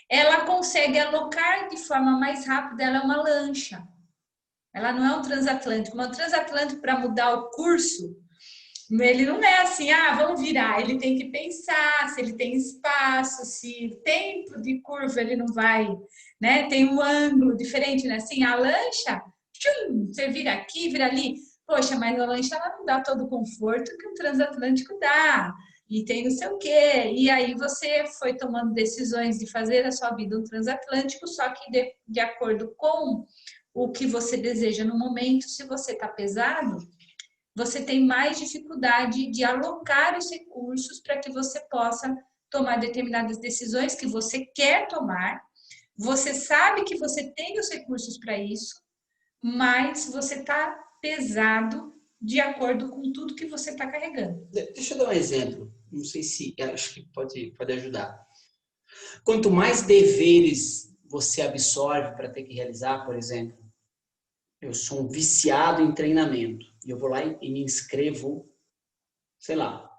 ela consegue alocar de forma mais rápida, ela é uma lancha. Ela não é um transatlântico. Uma transatlântico, para mudar o curso, Ele não é assim, vamos virar. Ele tem que pensar se ele tem espaço, se tempo de curva ele não vai, né? Tem um ângulo diferente, né? Assim, a lancha, você vira aqui, vira ali. Poxa, mas a lancha ela não dá todo o conforto que um transatlântico dá. E tem não sei o quê. E aí você foi tomando decisões de fazer a sua vida um transatlântico, só que de acordo com o que você deseja no momento, se você está pesado, você tem mais dificuldade de alocar os recursos para que você possa tomar determinadas decisões que você quer tomar. Você sabe que você tem os recursos para isso, mas você está pesado de acordo com tudo que você está carregando. Deixa eu dar um exemplo. Não sei se... Acho que pode ajudar. Quanto mais deveres você absorve para ter que realizar, por exemplo, eu sou um viciado em treinamento. E eu vou lá e me inscrevo, sei lá,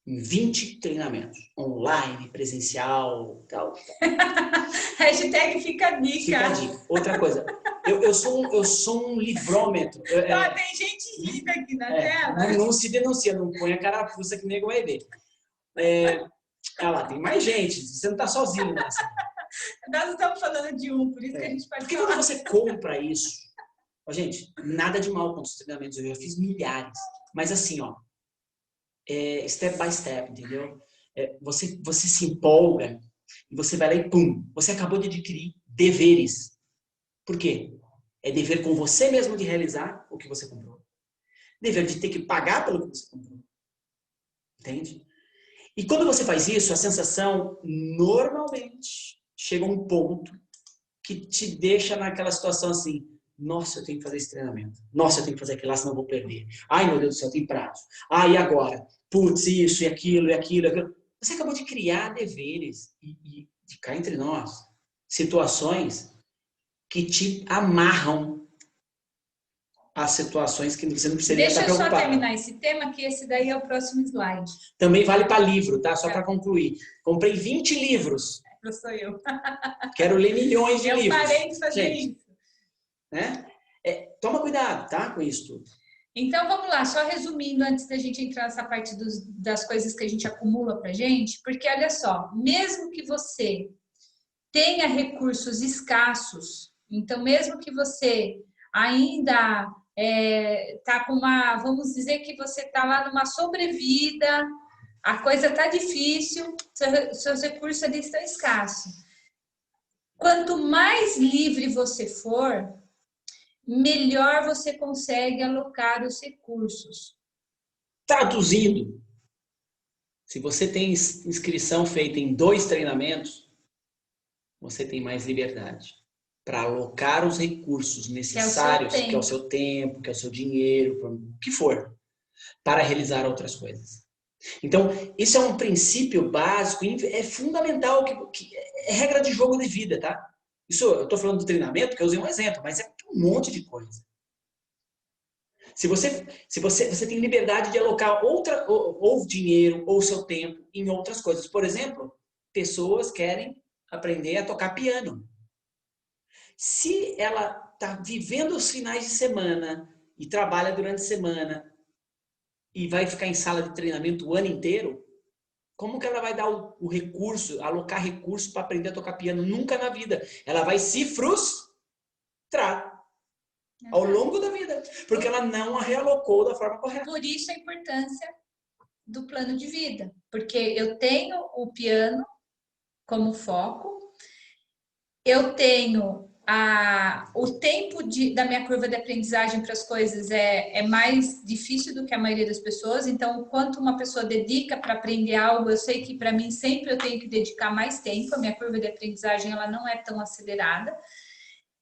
em 20 treinamentos. Online, presencial, tal. Hashtag fica a dica. Fica a dica. Outra coisa. Eu sou um livrômetro. Tem gente rindo aqui na tela. Não se denuncia, não põe a carapuça que nego vai ver. Olha lá, tem mais gente. Você não está sozinho nessa. Nós estamos falando de por isso que a gente pode Porque falar. quando você compra isso, gente, nada de mal com os treinamentos, eu já fiz milhares. Mas assim, step by step, entendeu? Você se empolga e você vai lá e pum, você acabou de adquirir deveres. Por quê? É dever com você mesmo de realizar o que você comprou. Dever de ter que pagar pelo que você comprou. Entende? E quando você faz isso, a sensação normalmente chega a um ponto que te deixa naquela situação assim: nossa, eu tenho que fazer esse treinamento. Nossa, eu tenho que fazer aquilo lá, senão eu vou perder. Ai, meu Deus do céu, tem prazo. E agora? Putz, isso e aquilo, e aquilo, e aquilo. Você acabou de criar deveres e cá entre nós, situações que te amarram às situações que você não precisaria estar preocupado. Deixa eu só terminar esse tema, que esse daí é o próximo slide. Também vale para livro, tá? Só para concluir. Comprei 20 livros. Sou eu. Quero ler milhões de livros. Eu parei de fazer isso. Né? Toma cuidado, tá? Com isso tudo. Então, vamos lá. Só resumindo, antes da gente entrar nessa parte das coisas que a gente acumula pra gente, porque olha só, mesmo que você tenha recursos escassos, então mesmo que você ainda tá com vamos dizer que você tá lá numa sobrevida, a coisa tá difícil, seus recursos ali estão escassos. Quanto mais livre você for, melhor você consegue alocar os recursos. Traduzindo, se você tem inscrição feita em 2 treinamentos, você tem mais liberdade para alocar os recursos necessários, que é o seu tempo, que é o seu dinheiro, o que for, para realizar outras coisas. Então, isso é um princípio básico, é fundamental, que é regra de jogo de vida, tá? Isso, eu estou falando do treinamento, porque eu usei um exemplo, mas é um monte de coisa. Se você tem liberdade de alocar ou dinheiro ou seu tempo em outras coisas. Por exemplo, pessoas querem aprender a tocar piano. Se ela está vivendo os finais de semana e trabalha durante a semana e vai ficar em sala de treinamento o ano inteiro, como que ela vai dar o recurso, alocar recurso para aprender a tocar piano? Nunca na vida. Ela vai se frustrar ao longo da vida, porque ela não a realocou da forma correta. Por isso a importância do plano de vida, porque eu tenho o piano como foco, eu tenho o tempo da minha curva de aprendizagem para as coisas é mais difícil do que a maioria das pessoas, então quanto uma pessoa dedica para aprender algo, eu sei que para mim sempre eu tenho que dedicar mais tempo, a minha curva de aprendizagem ela não é tão acelerada,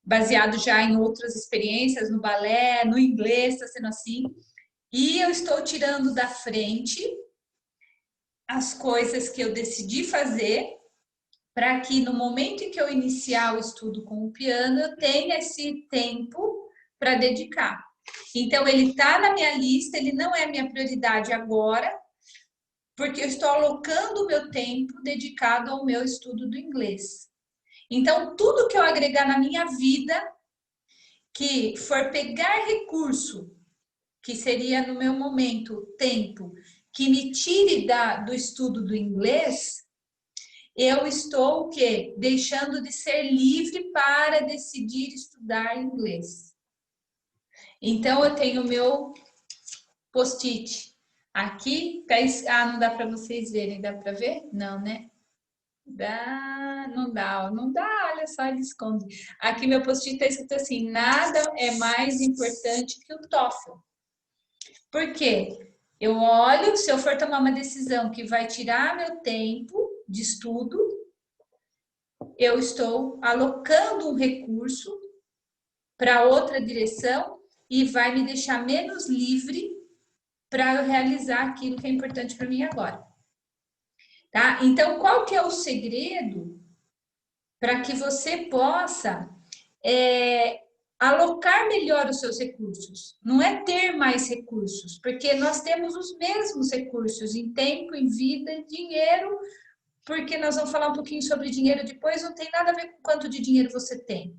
baseado já em outras experiências, no balé, no inglês, está sendo assim, e eu estou tirando da frente as coisas que eu decidi fazer, para que no momento em que eu iniciar o estudo com o piano, eu tenha esse tempo para dedicar. Então, ele está na minha lista, ele não é minha prioridade agora, porque eu estou alocando o meu tempo dedicado ao meu estudo do inglês. Então, tudo que eu agregar na minha vida, que for pegar recurso que seria no meu momento tempo, que me tire do estudo do inglês, eu estou o quê? Deixando de ser livre para decidir estudar inglês. Então, eu tenho o meu post-it aqui. Não dá para vocês verem, dá para ver? Não, né? Não dá, olha só, ele esconde. Aqui meu post-it está escrito assim: nada é mais importante que o TOEFL. Por quê? Eu olho, se eu for tomar uma decisão que vai tirar meu tempo de estudo, eu estou alocando um recurso para outra direção e vai me deixar menos livre para eu realizar aquilo que é importante para mim agora. Tá? Então, qual que é o segredo para que você possa alocar melhor os seus recursos? Não é ter mais recursos, porque nós temos os mesmos recursos em tempo, em vida, em dinheiro, porque nós vamos falar um pouquinho sobre dinheiro depois, não tem nada a ver com quanto de dinheiro você tem.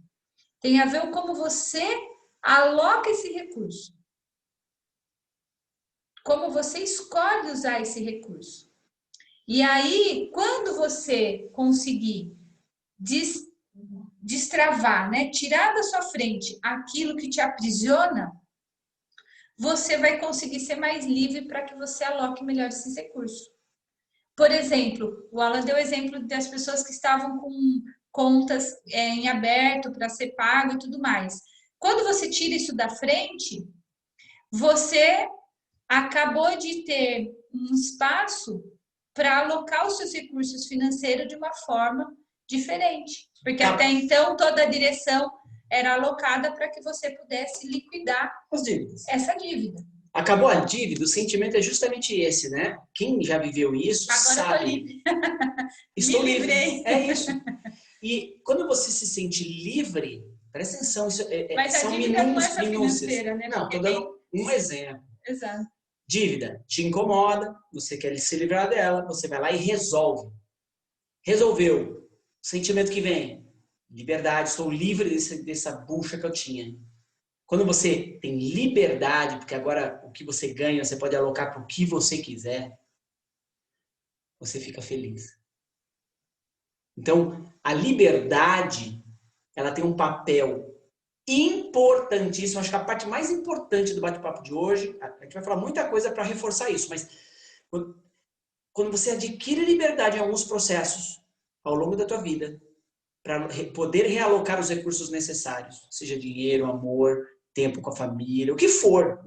Tem a ver com como você aloca esse recurso. Como você escolhe usar esse recurso. E aí, quando você conseguir destravar, né, tirar da sua frente aquilo que te aprisiona, você vai conseguir ser mais livre para que você aloque melhor esses recursos. Por exemplo, o Alan deu o exemplo das pessoas que estavam com contas em aberto para ser pago e tudo mais. Quando você tira isso da frente, você acabou de ter um espaço para alocar os seus recursos financeiros de uma forma diferente. Porque até então toda a direção era alocada para que você pudesse liquidar as dívidas. Essa dívida. Acabou a dívida, o sentimento é justamente esse, né? Quem já viveu isso agora sabe. Estou livre. Estou Me livre. livrei. É isso. E quando você se sente livre, presta atenção, isso Mas a são dívida não é só minúcias. financeira, né? Não, estou dando um exemplo. Exato. Dívida te incomoda, você quer se livrar dela, você vai lá e resolve. Resolveu. O sentimento que vem, liberdade, estou livre dessa bucha que eu tinha. Quando você tem liberdade, porque agora o que você ganha, você pode alocar para o que você quiser, você fica feliz. Então, a liberdade, ela tem um papel importantíssimo. Acho que a parte mais importante do bate-papo de hoje, a gente vai falar muita coisa para reforçar isso, mas quando você adquire liberdade em alguns processos ao longo da tua vida, para poder realocar os recursos necessários, seja dinheiro, amor, tempo com a família, o que for,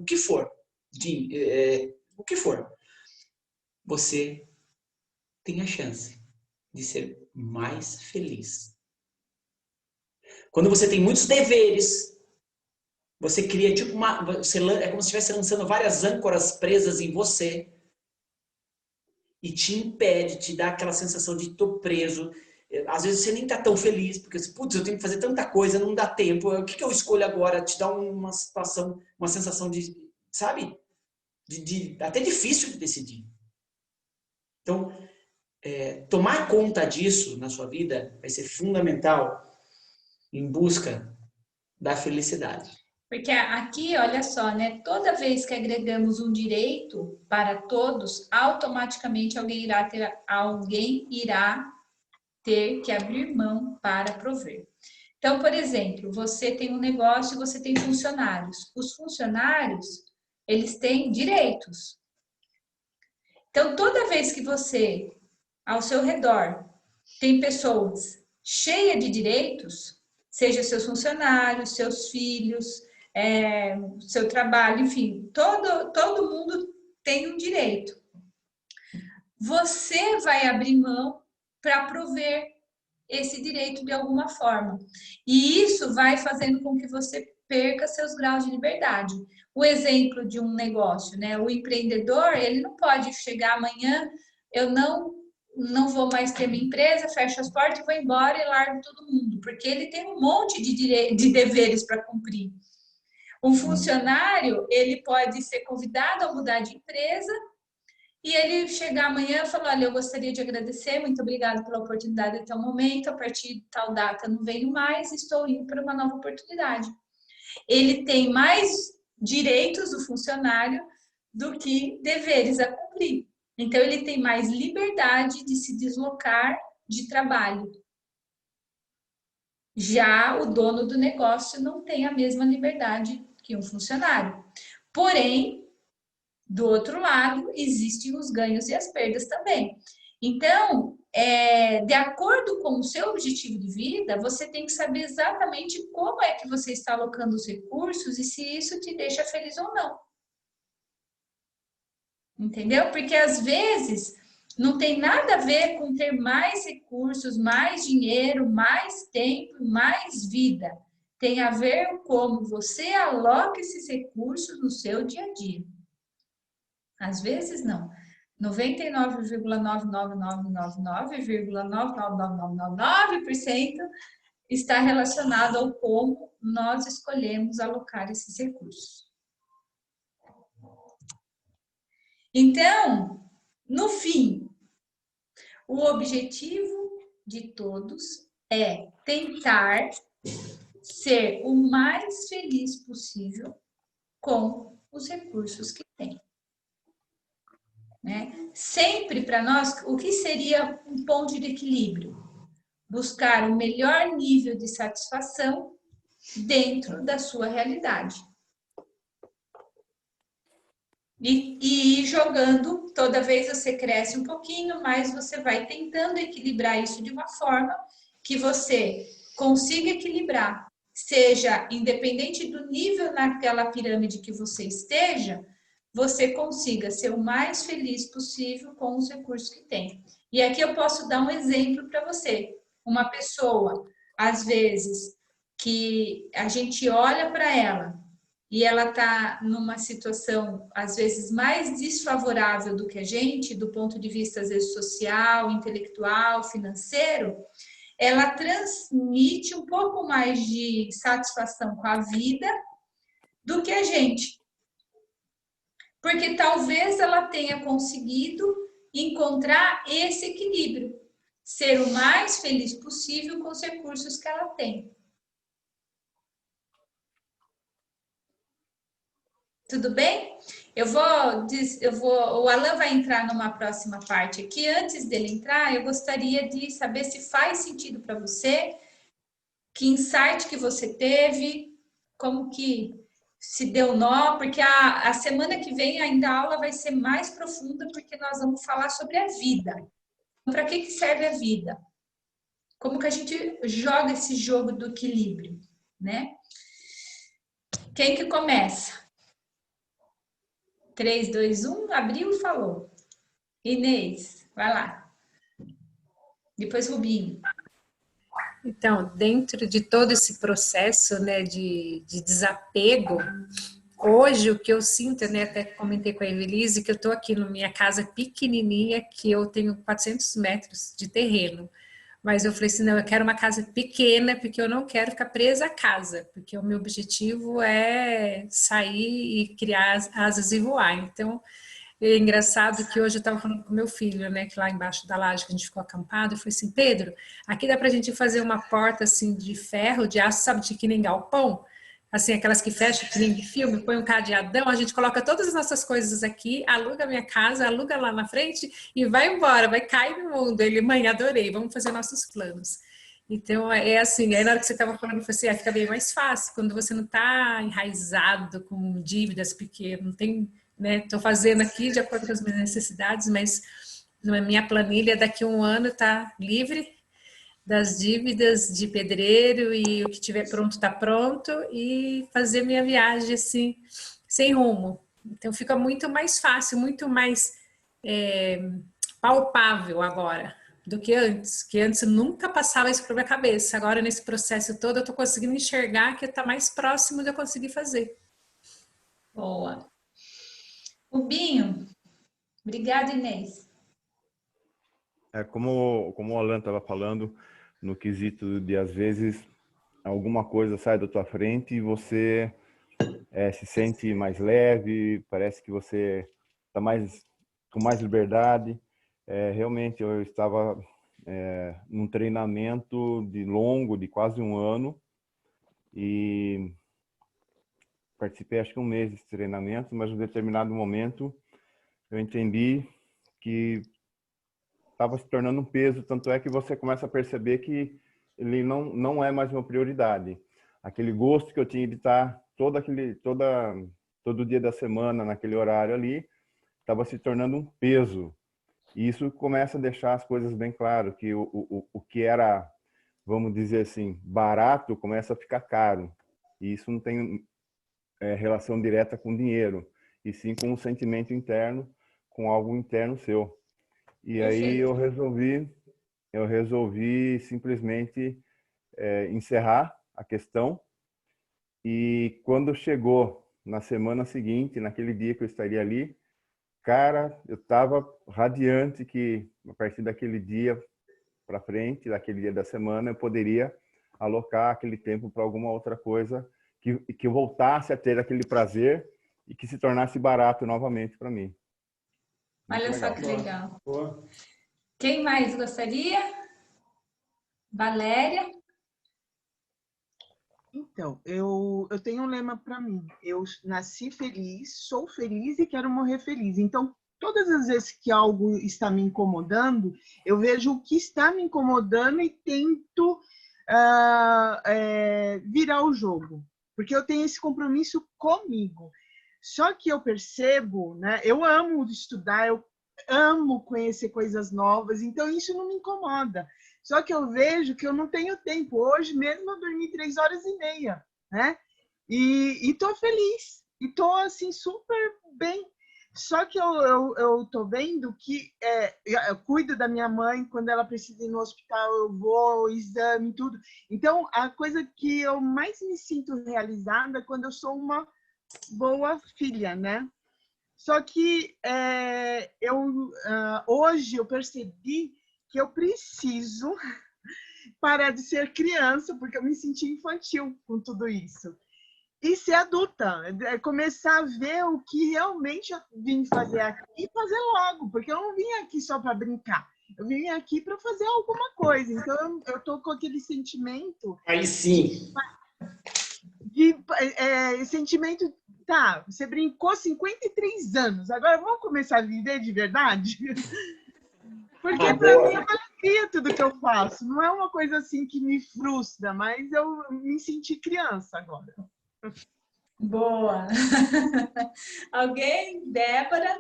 você tem a chance de ser mais feliz. Quando você tem muitos deveres, você cria tipo é como se estivesse lançando várias âncoras presas em você e te impede, te dá aquela sensação de tô preso. Às vezes você nem tá tão feliz, porque putz, eu tenho que fazer tanta coisa, não dá tempo. O que eu escolho agora? Te dá uma situação, uma sensação de, sabe? Até difícil de decidir. Então, tomar conta disso na sua vida vai ser fundamental em busca da felicidade. Porque aqui, olha só, né? Toda vez que agregamos um direito para todos, automaticamente alguém irá ter que abrir mão para prover. Então, por exemplo, você tem um negócio e você tem funcionários. Os funcionários, eles têm direitos. Então, toda vez que você, ao seu redor, tem pessoas cheias de direitos, seja seus funcionários, seus filhos, seu trabalho, enfim, todo mundo tem um direito. Você vai abrir mão para prover esse direito de alguma forma. E isso vai fazendo com que você perca seus graus de liberdade. O exemplo de um negócio, né? O empreendedor, ele não pode chegar amanhã, eu não vou mais ter minha empresa, fecho as portas e vou embora e largo todo mundo, porque ele tem um monte de deveres para cumprir. Um funcionário, ele pode ser convidado a mudar de empresa e ele chegar amanhã e falar, olha, eu gostaria de agradecer, muito obrigado pela oportunidade até o momento, a partir de tal data não venho mais, estou indo para uma nova oportunidade. Ele tem mais direitos do funcionário do que deveres a cumprir. Então, ele tem mais liberdade de se deslocar de trabalho. Já o dono do negócio não tem a mesma liberdade que um funcionário. Porém, do outro lado, existem os ganhos e as perdas também. Então, de acordo com o seu objetivo de vida, você tem que saber exatamente como é que você está alocando os recursos e se isso te deixa feliz ou não. Entendeu? Porque às vezes não tem nada a ver com ter mais recursos, mais dinheiro, mais tempo, mais vida. Tem a ver com como você aloca esses recursos no seu dia a dia. Às vezes não. 99,99999,99999% está relacionado ao como nós escolhemos alocar esses recursos. Então, no fim, o objetivo de todos é tentar ser o mais feliz possível com os recursos que tem. Né? Sempre para nós, o que seria um ponto de equilíbrio? Buscar o melhor nível de satisfação dentro da sua realidade. E ir jogando, toda vez você cresce um pouquinho, mas você vai tentando equilibrar isso de uma forma que você consiga equilibrar, seja independente do nível naquela pirâmide que você esteja, você consiga ser o mais feliz possível com os recursos que tem. E aqui eu posso dar um exemplo para você. Uma pessoa, às vezes, que a gente olha para ela e ela está numa situação, às vezes, mais desfavorável do que a gente, do ponto de vista, às vezes, social, intelectual, financeiro, ela transmite um pouco mais de satisfação com a vida do que a gente. Porque talvez ela tenha conseguido encontrar esse equilíbrio, ser o mais feliz possível com os recursos que ela tem. Tudo bem? O Alan vai entrar numa próxima parte aqui. Antes dele entrar, eu gostaria de saber se faz sentido para você, que insight que você teve, como que se deu nó, porque a semana que vem ainda a aula vai ser mais profunda, porque nós vamos falar sobre a vida. Para que serve a vida? Como que a gente joga esse jogo do equilíbrio, né? Quem que começa? 3, 2, 1, abriu e falou. Inês, vai lá. Depois Rubinho. Então, dentro de todo esse processo, né, de desapego, hoje o que eu sinto, né, até comentei com a Evelise, que eu estou aqui na minha casa pequenininha, que eu tenho 400 metros de terreno. Mas eu falei assim, não, eu quero uma casa pequena, porque eu não quero ficar presa à casa, porque o meu objetivo é sair e criar asas e voar. Então, é engraçado que hoje eu estava falando com meu filho, né, que lá embaixo da laje que a gente ficou acampado, eu falei assim, Pedro, aqui dá pra gente fazer uma porta assim de ferro, de aço, sabe, de que nem galpão? Assim, aquelas que fecham, que nem de filme, põe um cadeadão, a gente coloca todas as nossas coisas aqui, aluga a minha casa, aluga lá na frente e vai embora, vai cair no mundo. Ele, mãe, adorei, vamos fazer nossos planos. Então, é assim, aí na hora que você estava falando, eu falei assim, fica bem mais fácil, quando você não está enraizado com dívidas, porque não tem, né, estou fazendo aqui de acordo com as minhas necessidades, mas na minha planilha, daqui a um ano está livre das dívidas de pedreiro e o que tiver pronto está pronto e fazer minha viagem assim, sem rumo. Então fica muito mais fácil, muito mais palpável agora do que antes nunca passava isso pela minha cabeça. Agora nesse processo todo eu estou conseguindo enxergar que está mais próximo de eu conseguir fazer. Boa. Rubinho, obrigada, Inês. Como o Alan estava falando, no quesito de, às vezes, alguma coisa sai da tua frente e você se sente mais leve, parece que você está com mais liberdade. Realmente, eu estava num treinamento de quase um ano, e participei acho que um mês desse treinamento, mas em um determinado momento eu entendi que estava se tornando um peso, tanto é que você começa a perceber que ele não é mais uma prioridade. Aquele gosto que eu tinha de estar todo dia da semana naquele horário ali, estava se tornando um peso. E isso começa a deixar as coisas bem claras, que o que era, vamos dizer assim, barato, começa a ficar caro. E isso não tem relação direta com dinheiro, e sim com um sentimento interno, com algo interno seu. E aí eu resolvi simplesmente encerrar a questão. E quando chegou na semana seguinte, naquele dia que eu estaria ali, cara, eu estava radiante que a partir daquele dia para frente, daquele dia da semana, eu poderia alocar aquele tempo para alguma outra coisa que eu voltasse a ter aquele prazer e que se tornasse barato novamente para mim. Muito Olha legal. só que legal. Boa. Quem mais gostaria? Valéria? Então, eu tenho um lema para mim. Eu nasci feliz, sou feliz e quero morrer feliz. Então, todas as vezes que algo está me incomodando, eu vejo o que está me incomodando e tento virar o jogo. Porque eu tenho esse compromisso comigo. Só que eu percebo, né? Eu amo estudar, eu amo conhecer coisas novas, então isso não me incomoda. Só que eu vejo que eu não tenho tempo. Hoje mesmo eu dormi 3h30, né? E tô feliz. E tô, assim, super bem. Só que eu tô vendo que eu cuido da minha mãe, quando ela precisa ir no hospital, eu vou, exame, tudo. Então, a coisa que eu mais me sinto realizada é quando eu sou uma boa filha, né? Só que hoje eu percebi que eu preciso parar de ser criança, porque eu me senti infantil com tudo isso. E ser adulta, começar a ver o que realmente eu vim fazer aqui e fazer logo, porque eu não vim aqui só para brincar, eu vim aqui para fazer alguma coisa. Então, eu estou com aquele sentimento... Aí sim. Sentimento... Tá, você brincou 53 anos, agora vamos começar a viver de verdade? Porque para mim é uma alegria tudo que eu faço. Não é uma coisa assim que me frustra, mas eu me senti criança agora. Boa! Alguém? Débora?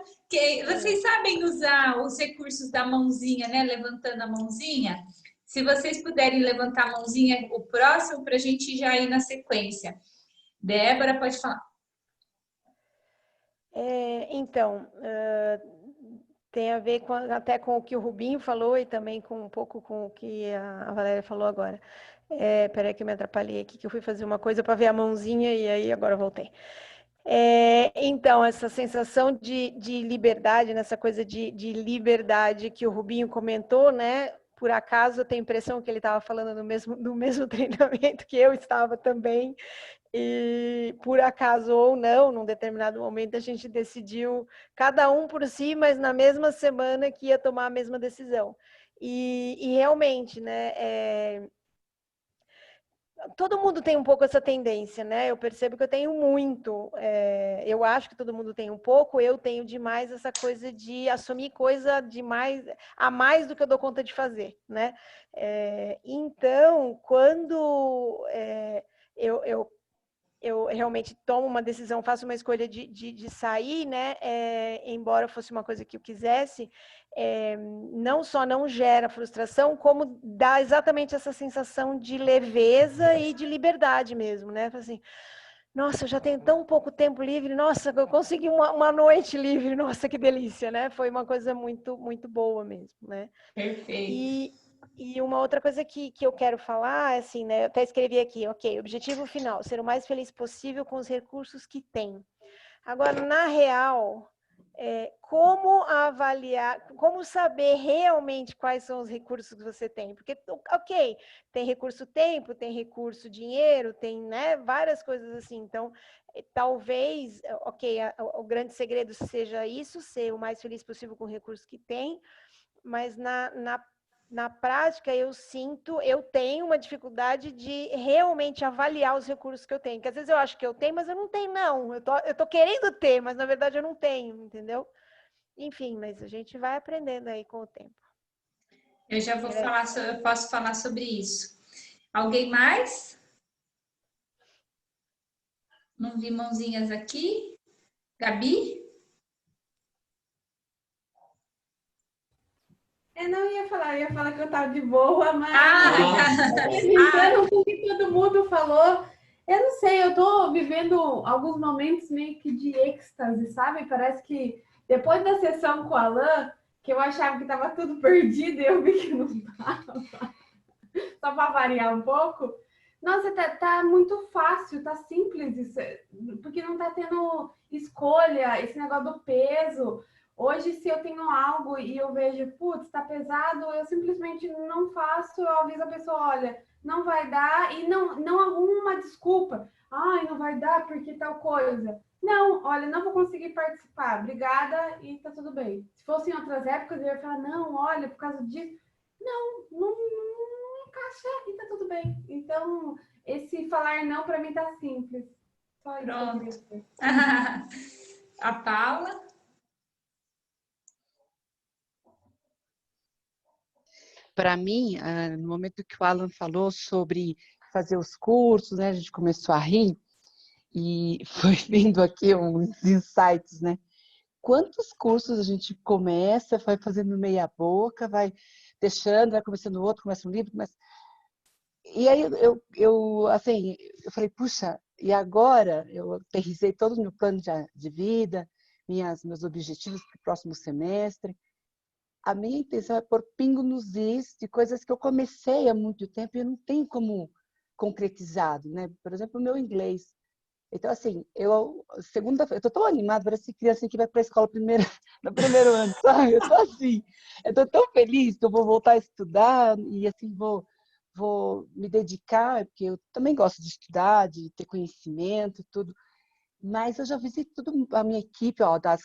Vocês sabem usar os recursos da mãozinha, né? Levantando a mãozinha? Se vocês puderem levantar a mãozinha, o próximo, para a gente já ir na sequência. Débora, pode falar. Tem a ver até com o que o Rubinho falou e também com um pouco com o que a Valéria falou agora. Peraí que eu me atrapalhei aqui, que eu fui fazer uma coisa para ver a mãozinha e aí agora eu voltei. Então, essa sensação de liberdade, nessa coisa de liberdade que o Rubinho comentou, né? Por acaso, eu tenho a impressão que ele estava falando do mesmo treinamento que eu estava também. E por acaso ou não, num determinado momento a gente decidiu, cada um por si, mas na mesma semana que ia tomar a mesma decisão. E realmente, né, todo mundo tem um pouco essa tendência, né? Eu percebo que eu tenho muito. Eu acho que todo mundo tem um pouco, eu tenho demais essa coisa de assumir coisa demais, a mais do que eu dou conta de fazer, né? Então, quando eu realmente tomo uma decisão, faço uma escolha de sair, né? Embora fosse uma coisa que eu quisesse, não só não gera frustração, como dá exatamente essa sensação de leveza e de liberdade mesmo, né? Assim, nossa, eu já tenho tão pouco tempo livre, nossa, eu consegui uma noite livre, nossa, que delícia, né? Foi uma coisa muito, muito boa mesmo, né? Perfeito. E uma outra coisa que eu quero falar, assim, né? Eu até escrevi aqui, ok, objetivo final, ser o mais feliz possível com os recursos que tem. Agora, na real, como avaliar, como saber realmente quais são os recursos que você tem? Porque, ok, tem recurso tempo, tem recurso dinheiro, tem, né, várias coisas assim. Então, talvez, ok, o grande segredo seja isso, ser o mais feliz possível com o recurso que tem, mas na na prática, eu tenho uma dificuldade de realmente avaliar os recursos que eu tenho. Que às vezes eu acho que eu tenho, mas eu não tenho, não. Eu tô querendo ter, mas na verdade eu não tenho, entendeu? Enfim, mas a gente vai aprendendo aí com o tempo. Eu já vou falar, eu posso falar sobre isso. Alguém mais? Não vi mãozinhas aqui. Gabi? Não, eu ia falar que eu tava de boa, mas Ah, o que todo mundo falou. Eu não sei, eu tô vivendo alguns momentos meio que de êxtase, sabe? Parece que depois da sessão com a Alain, que eu achava que tava tudo perdido e eu vi que não tava. Só para variar um pouco. Nossa, tá muito fácil, tá simples isso, porque não tá tendo escolha, esse negócio do peso. Hoje, se eu tenho algo e eu vejo, putz, tá pesado, eu simplesmente não faço, eu aviso a pessoa, olha, não vai dar, e não arrumo uma desculpa. Ai, não vai dar porque tal coisa. Não, olha, não vou conseguir participar, obrigada, e tá tudo bem. Se fosse em outras épocas, eu ia falar, não, olha, por causa disso. Não encaixa e tá tudo bem. Então, esse falar não para mim tá simples. Só isso que eu queria dizer. a Paula? Para mim, no momento que o Alan falou sobre fazer os cursos, né, a gente começou a rir e foi vindo aqui uns insights, né? Quantos cursos a gente começa, vai fazendo meia boca, vai deixando, vai começando outro, começa um livro, começa... E aí assim, eu falei, puxa, e agora eu aterrissei todo o meu plano de vida, meus objetivos para o próximo semestre. A minha intenção é pôr pingo nos is de coisas que eu comecei há muito tempo e eu não tenho como concretizado, né? Por exemplo, o meu inglês. Então, assim, eu tô tão animada, parece criança que vai para a escola no primeiro ano, sabe? Eu tô assim, eu tô tão feliz que eu vou voltar a estudar e, assim, vou me dedicar, porque eu também gosto de estudar, de ter conhecimento e tudo. Mas eu já visito tudo, a minha equipe, ó, das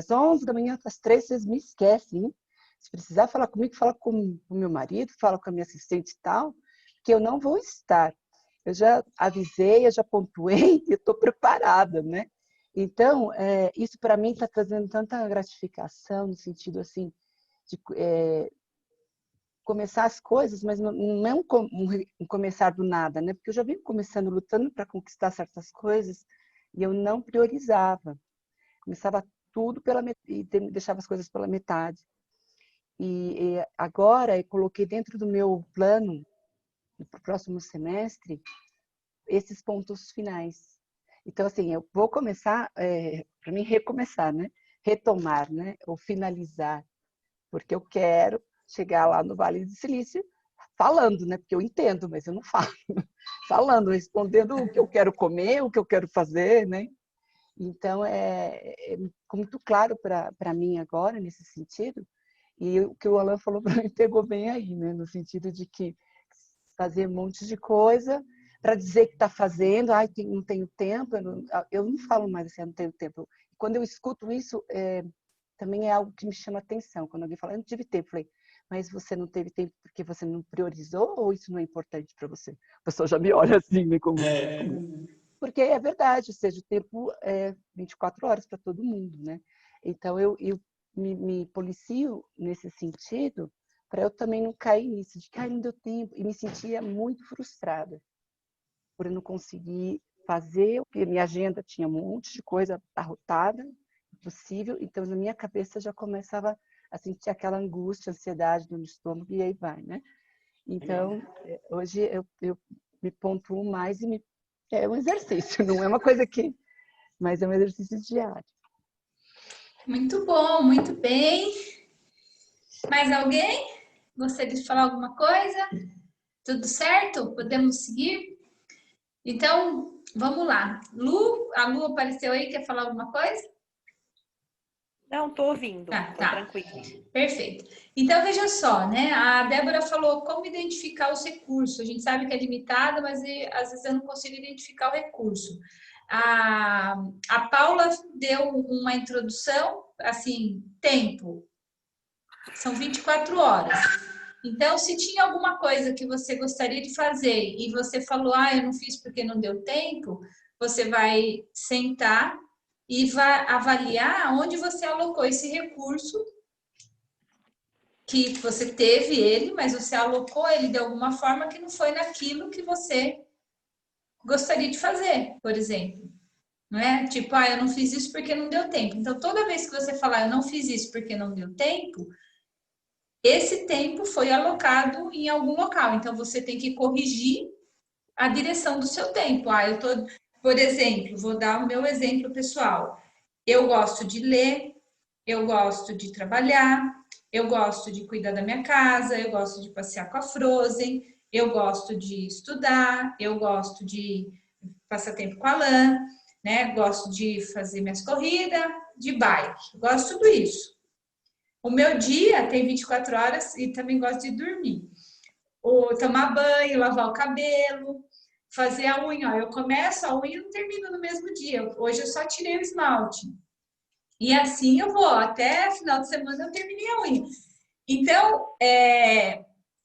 11 da manhã às 3, vocês me esquecem, hein? Se precisar falar comigo, fala com o meu marido, fala com a minha assistente e tal, que eu não vou estar. Eu já avisei, eu já pontuei e estou preparada, né? Então, isso para mim está trazendo tanta gratificação, no sentido assim, de começar as coisas, mas não é um começar do nada, né? Porque eu já venho começando, lutando para conquistar certas coisas e eu não priorizava. Começava tudo e deixava as coisas pela metade. E agora eu coloquei dentro do meu plano, para o próximo semestre, esses pontos finais. Então, assim, eu vou começar, para mim, recomeçar, né? Retomar, né? Ou finalizar. Porque eu quero chegar lá no Vale do Silício falando, né? Porque eu entendo, mas eu não falo. Falando, respondendo o que eu quero comer, o que eu quero fazer, né? Então, ficou muito claro para mim agora, nesse sentido. E o que o Alan falou para mim pegou bem aí, né? No sentido de que fazer um monte de coisa para dizer que está fazendo, não tenho tempo, eu não falo mais assim, eu não tenho tempo. Quando eu escuto isso, também é algo que me chama atenção. Quando alguém fala, eu não tive tempo, eu falei, mas você não teve tempo porque você não priorizou ou isso não é importante para você? A pessoa já me olha assim, né? Porque é verdade, ou seja, o tempo é 24 horas para todo mundo, né? Então, eu me policio nesse sentido para eu também não cair nisso, de que não deu tempo. E me sentia muito frustrada por eu não conseguir fazer, porque minha agenda tinha um monte de coisa arrotada, impossível, então na minha cabeça já começava a sentir aquela angústia, ansiedade no estômago, e aí vai, né? Então, hoje eu me pontuo mais e é um exercício, não é uma coisa que... Mas é um exercício diário. Muito bom, muito bem. Mais alguém? Gostaria de falar alguma coisa? Tudo certo? Podemos seguir? Então, vamos lá. A Lu apareceu aí, quer falar alguma coisa? Não, estou ouvindo. Tá. Tranquilo. Perfeito. Então, veja só, né? A Débora falou como identificar os recursos. A gente sabe que é limitada, mas às vezes eu não consigo identificar o recurso. A Paula deu uma introdução, assim, tempo. São 24 horas. Então, se tinha alguma coisa que você gostaria de fazer e você falou, eu não fiz porque não deu tempo, você vai sentar e vai avaliar onde você alocou esse recurso, que você teve ele, mas você alocou ele de alguma forma que não foi naquilo que você gostaria de fazer, por exemplo. Não é? Tipo, eu não fiz isso porque não deu tempo. Então, toda vez que você falar, eu não fiz isso porque não deu tempo, esse tempo foi alocado em algum local. Então, você tem que corrigir a direção do seu tempo. Por exemplo, vou dar o meu exemplo pessoal. Eu gosto de ler, eu gosto de trabalhar, eu gosto de cuidar da minha casa, eu gosto de passear com a Frozen, eu gosto de estudar, eu gosto de passar tempo com a Alain, né? Gosto de fazer minhas corridas, de bike, gosto de tudo isso. O meu dia tem 24 horas e também gosto de dormir. Ou tomar banho, lavar o cabelo, fazer a unha. Eu começo a unha e não termino no mesmo dia. Hoje eu só tirei o esmalte. E assim eu vou, até final de semana eu terminei a unha. Então,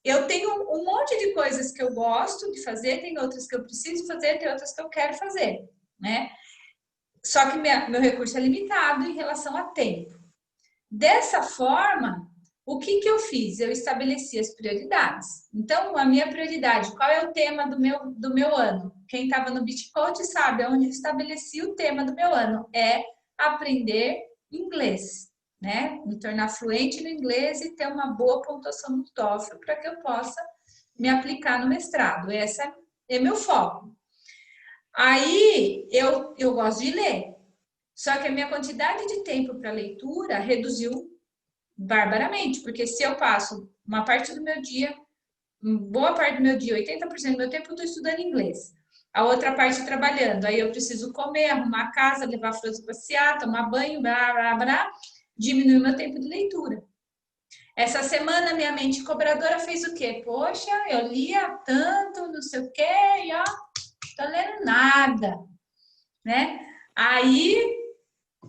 eu tenho um monte de coisas que eu gosto de fazer, tem outras que eu preciso fazer, tem outras que eu quero fazer, né? Só que meu recurso é limitado em relação a tempo. Dessa forma, o que eu fiz? Eu estabeleci as prioridades. Então, a minha prioridade, qual é o tema do meu ano? Quem estava no Beach Coach sabe, onde eu estabeleci o tema do meu ano é aprender inglês, né? Me tornar fluente no inglês e ter uma boa pontuação no TOEFL para que eu possa me aplicar no mestrado. Esse é meu foco. Aí, eu gosto de ler. Só que a minha quantidade de tempo para leitura reduziu barbaramente, porque se eu passo uma parte do meu dia, boa parte do meu dia, 80% do meu tempo eu estou estudando inglês. A outra parte trabalhando. Aí eu preciso comer, arrumar a casa, levar a Frozen passear, tomar banho, blá, blá, blá, diminuir o meu tempo de leitura. Essa semana minha mente cobradora fez o quê? Poxa, eu lia tanto, não sei o quê, e ó, tô lendo nada, né? Aí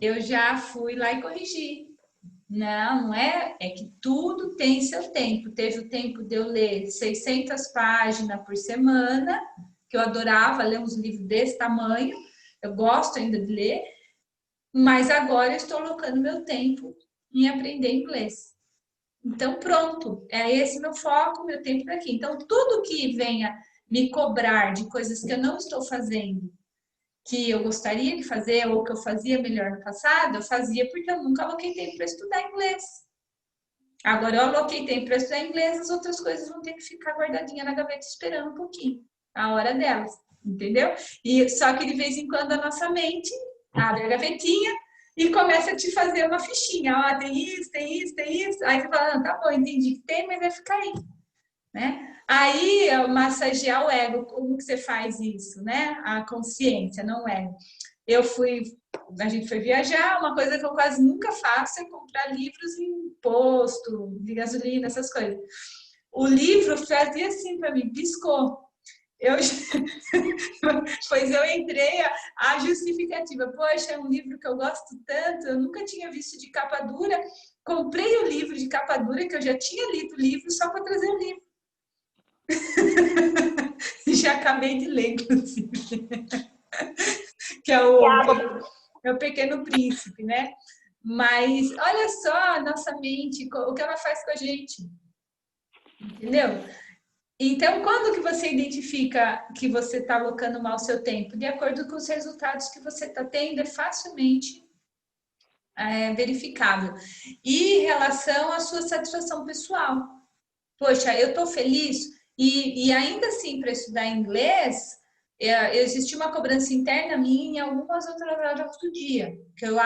eu já fui lá e corrigi. Não é que tudo tem seu tempo. Teve o tempo de eu ler 600 páginas por semana, que eu adorava ler uns livros desse tamanho, eu gosto ainda de ler, mas agora eu estou alocando meu tempo em aprender inglês. Então, pronto, é esse meu foco, meu tempo aqui. Então, tudo que venha me cobrar de coisas que eu não estou fazendo, que eu gostaria de fazer ou que eu fazia melhor no passado, eu fazia porque eu nunca aloquei tempo para estudar inglês. Agora eu aloquei tempo para estudar inglês, as outras coisas vão ter que ficar guardadinha na gaveta esperando um pouquinho, a hora delas, entendeu? E só que de vez em quando a nossa mente abre a gavetinha e começa a te fazer uma fichinha, tem isso, tem isso, tem isso. Aí você fala, tá bom, entendi que tem, mas vai ficar aí, né? Aí, massagear o ego, como que você faz isso, né? A consciência, não o ego. A gente foi viajar, uma coisa que eu quase nunca faço é comprar livros em posto, de gasolina, essas coisas. O livro fazia assim para mim, piscou. Pois eu entrei a justificativa. Poxa, é um livro que eu gosto tanto, eu nunca tinha visto de capa dura. Comprei o livro de capa dura, que eu já tinha lido o livro, só para trazer o livro. Já acabei de ler, inclusive. Que é o Pequeno Príncipe, né? Mas olha só a nossa mente, o que ela faz com a gente. Entendeu? Então, quando que você identifica que você está alocando mal o seu tempo? De acordo com os resultados que você está tendo, é facilmente verificável. E em relação à sua satisfação pessoal. Poxa, eu estou feliz e ainda assim, para estudar inglês, existe uma cobrança interna minha em algumas outras horas do dia. Que eu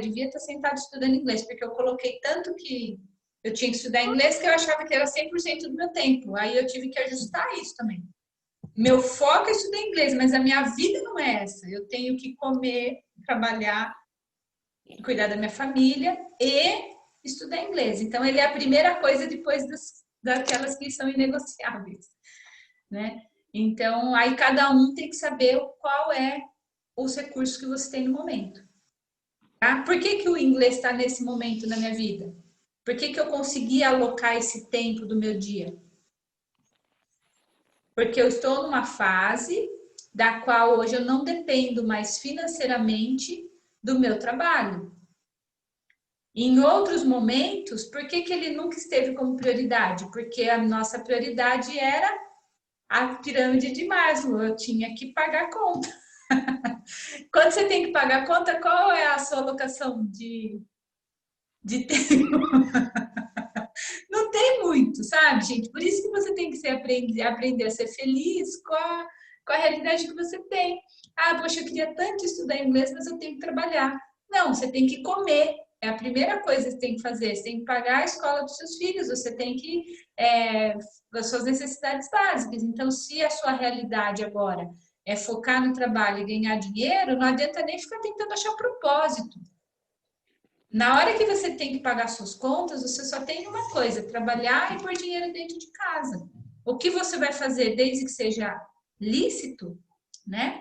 devia estar sentado estudando inglês, porque eu coloquei tanto que eu tinha que estudar inglês que eu achava que era 100% do meu tempo. Aí eu tive que ajustar isso também. Meu foco é estudar inglês, mas a minha vida não é essa. Eu tenho que comer, trabalhar, cuidar da minha família e estudar inglês. Então, ele é a primeira coisa depois daquelas que são inegociáveis, né? Então, aí cada um tem que saber qual é os recursos que você tem no momento. Tá? Por que o inglês está nesse momento na minha vida? Por que que eu consegui alocar esse tempo do meu dia? Porque eu estou numa fase da qual hoje eu não dependo mais financeiramente do meu trabalho. Em outros momentos, por que que ele nunca esteve como prioridade? Porque a nossa prioridade era a pirâmide de Maslow, eu tinha que pagar a conta. Quando você tem que pagar a conta, qual é a sua alocação de tempo? Não tem muito, sabe, gente? Por isso que você tem que aprender a ser feliz com a realidade que você tem. Ah, poxa, eu queria tanto estudar inglês, mas eu tenho que trabalhar. Não, você tem que comer. É a primeira coisa que você tem que fazer. Você tem que pagar a escola dos seus filhos, você tem que... as suas necessidades básicas. Então, se a sua realidade agora é focar no trabalho e ganhar dinheiro, não adianta nem ficar tentando achar propósito. Na hora que você tem que pagar suas contas, você só tem uma coisa, trabalhar e pôr dinheiro dentro de casa. O que você vai fazer, desde que seja lícito, né?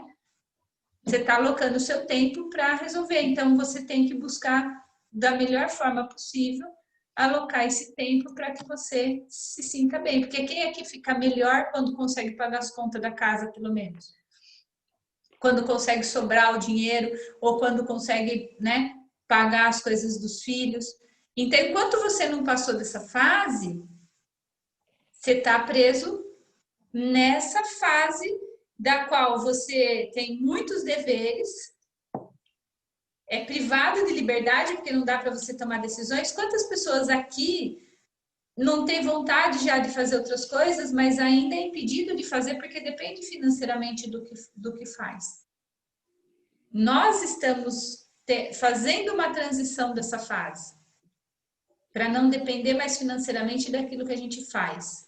Você está alocando o seu tempo para resolver. Então, você tem que buscar, da melhor forma possível, alocar esse tempo para que você se sinta bem. Porque quem é que fica melhor quando consegue pagar as contas da casa, pelo menos? Quando consegue sobrar o dinheiro, ou quando consegue, né, pagar as coisas dos filhos. Então, enquanto você não passou dessa fase, você está preso nessa fase da qual você tem muitos deveres, é privado de liberdade, porque não dá para você tomar decisões. Quantas pessoas aqui não têm vontade já de fazer outras coisas, mas ainda é impedido de fazer porque depende financeiramente do que faz? Nós estamos fazendo uma transição dessa fase para não depender mais financeiramente daquilo que a gente faz.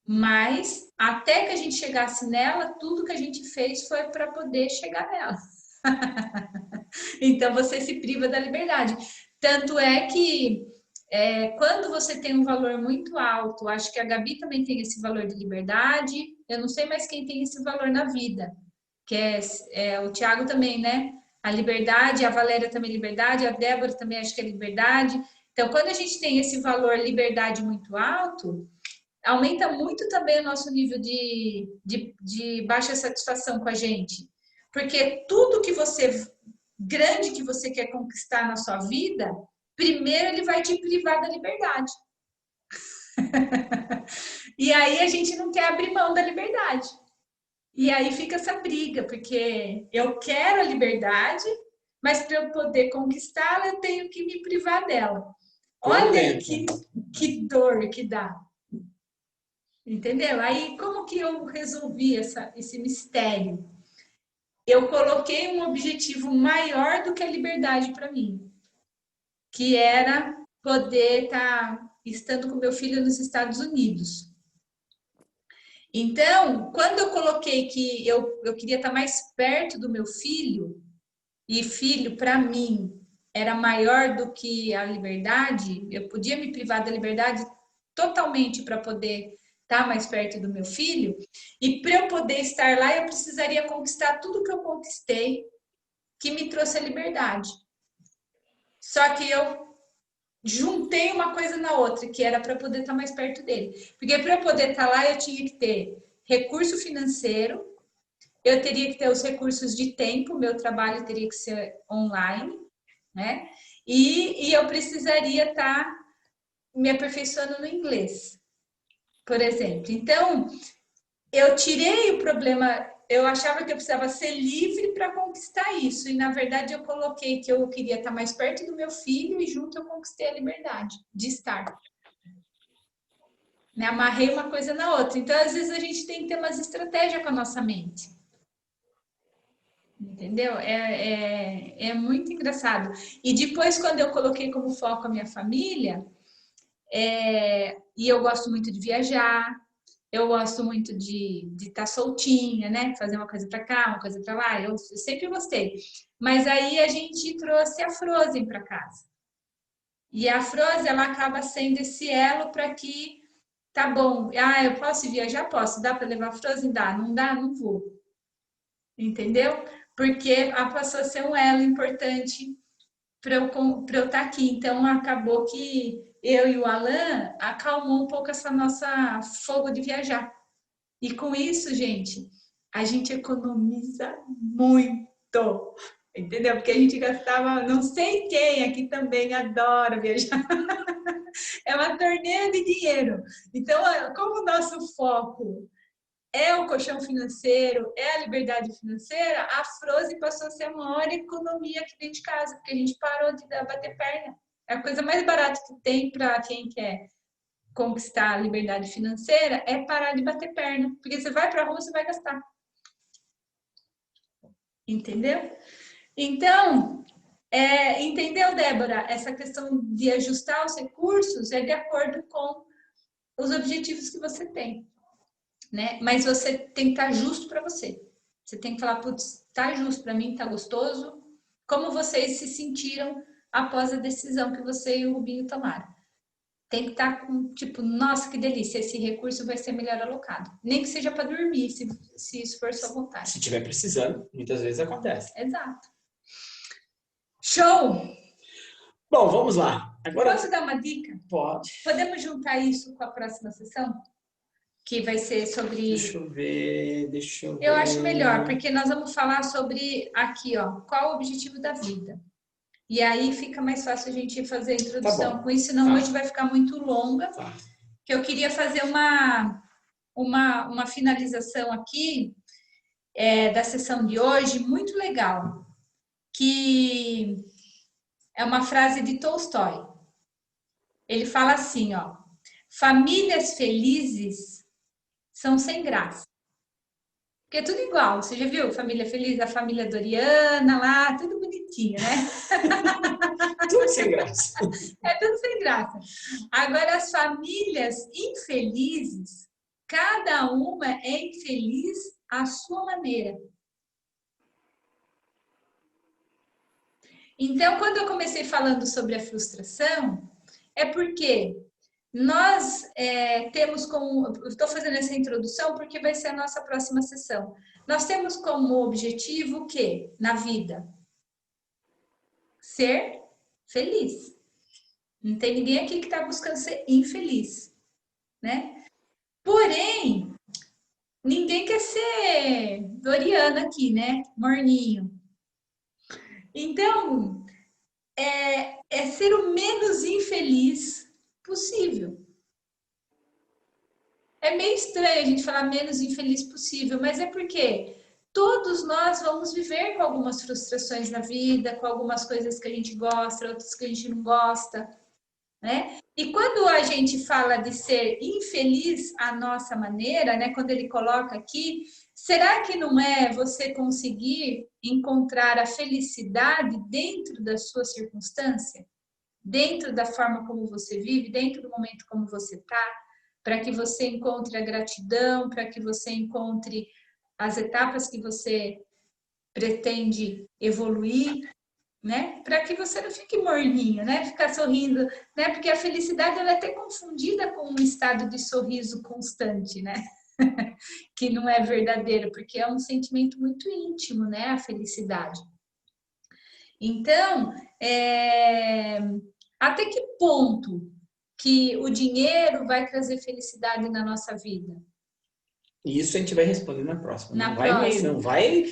Mas até que a gente chegasse nela, tudo que a gente fez foi para poder chegar nela. Então você se priva da liberdade. Tanto é que quando você tem um valor muito alto, acho que a Gabi também tem esse valor de liberdade, eu não sei mais quem tem esse valor na vida, que é o Thiago também, né? A liberdade, a Valéria também liberdade, a Débora também acho que é liberdade. Então, quando a gente tem esse valor liberdade muito alto, aumenta muito também o nosso nível de baixa satisfação com a gente. Porque tudo que grande que você quer conquistar na sua vida, primeiro ele vai te privar da liberdade. E aí a gente não quer abrir mão da liberdade. E aí fica essa briga, porque eu quero a liberdade, mas para eu poder conquistá-la, eu tenho que me privar dela. Olha que dor que dá. Entendeu? Aí, como que eu resolvi esse mistério? Eu coloquei um objetivo maior do que a liberdade para mim, que era poder estar estando com meu filho nos Estados Unidos. Então, quando eu coloquei que eu queria estar mais perto do meu filho, e filho, para mim, era maior do que a liberdade, eu podia me privar da liberdade totalmente para poder estar mais perto do meu filho, e para eu poder estar lá, eu precisaria conquistar tudo que eu conquistei, que me trouxe a liberdade. Só que eu juntei uma coisa na outra, que era para poder estar mais perto dele. Porque para eu poder estar lá, eu tinha que ter recurso financeiro, eu teria que ter os recursos de tempo, meu trabalho teria que ser online, né? E eu precisaria estar me aperfeiçoando no inglês, por exemplo. Então, eu tirei o problema, eu achava que eu precisava ser livre para conquistar isso, e na verdade eu coloquei que eu queria estar mais perto do meu filho e junto eu conquistei a liberdade de estar. Me amarrei uma coisa na outra. Então, às vezes a gente tem que ter umas estratégias com a nossa mente. Entendeu? É muito engraçado. E depois, quando eu coloquei como foco a minha família, e eu gosto muito de viajar, eu gosto muito de estar soltinha, né? Fazer uma coisa para cá, uma coisa para lá. Eu sempre gostei. Mas aí a gente trouxe a Frozen para casa. E a Frozen, ela acaba sendo esse elo para que, tá bom, eu posso viajar? Posso. Dá para levar a Frozen? Dá. Não dá? Não vou. Entendeu? Porque ela passou a ser um elo importante para eu estar aqui. Então, acabou que eu e o Alan, acalmou um pouco essa nossa fogo de viajar. E com isso, gente, a gente economiza muito, entendeu? Porque a gente gastava, não sei quem aqui também adora viajar. É uma torneira de dinheiro. Então, como o nosso foco é o colchão financeiro, é a liberdade financeira, a Frozen passou a ser a maior economia aqui dentro de casa, porque a gente parou de bater perna. É a coisa mais barata que tem para quem quer conquistar a liberdade financeira, é parar de bater perna. Porque você vai para a rua, você vai gastar. Entendeu? Então, entendeu, Débora? Essa questão de ajustar os recursos é de acordo com os objetivos que você tem. Né? Mas você tem que estar justo para você. Você tem que falar, putz, tá justo para mim, tá gostoso. Como vocês se sentiram após a decisão que você e o Rubinho tomaram? Tem que estar com, tipo, nossa, que delícia, esse recurso vai ser melhor alocado. Nem que seja para dormir, se isso for sua vontade. Se tiver precisando, muitas vezes acontece. Exato. Show! Bom, vamos lá. Agora, posso dar uma dica? Pode. Podemos juntar isso com a próxima sessão? Que vai ser sobre... Deixa eu ver. Eu acho melhor, porque nós vamos falar sobre aqui, ó, qual o objetivo da vida. E aí fica mais fácil a gente fazer a introdução com isso, senão hoje vai ficar muito longa. Que eu queria fazer uma finalização aqui da sessão de hoje, muito legal, que é uma frase de Tolstói. Ele fala assim, ó, famílias felizes são sem graça. Porque é tudo igual, você já viu? Família feliz, a família Doriana lá, tudo bonitinho, né? Tudo sem graça. É tudo sem graça. Agora, as famílias infelizes, cada uma é infeliz à sua maneira. Então, quando eu comecei falando sobre a frustração, é porque nós temos como... Estou fazendo essa introdução porque vai ser a nossa próxima sessão. Nós temos como objetivo o quê? Na vida? Ser feliz. Não tem ninguém aqui que está buscando ser infeliz, né? Porém, ninguém quer ser Doriana aqui, né? Morninho. Então, é ser o menos infeliz possível. É meio estranho a gente falar menos infeliz possível, mas é porque todos nós vamos viver com algumas frustrações na vida, com algumas coisas que a gente gosta, outras que a gente não gosta, né? E quando a gente fala de ser infeliz à nossa maneira, né? Quando ele coloca aqui, será que não é você conseguir encontrar a felicidade dentro da sua circunstância? Dentro da forma como você vive, dentro do momento como você está, para que você encontre a gratidão, para que você encontre as etapas que você pretende evoluir, né? Para que você não fique morninho, né? Ficar sorrindo, né? Porque a felicidade ela é até confundida com um estado de sorriso constante, né? Que não é verdadeiro, porque é um sentimento muito íntimo, né? A felicidade. Então, até que ponto que o dinheiro vai trazer felicidade na nossa vida? Isso a gente vai responder na próxima. Na próxima. Não vai...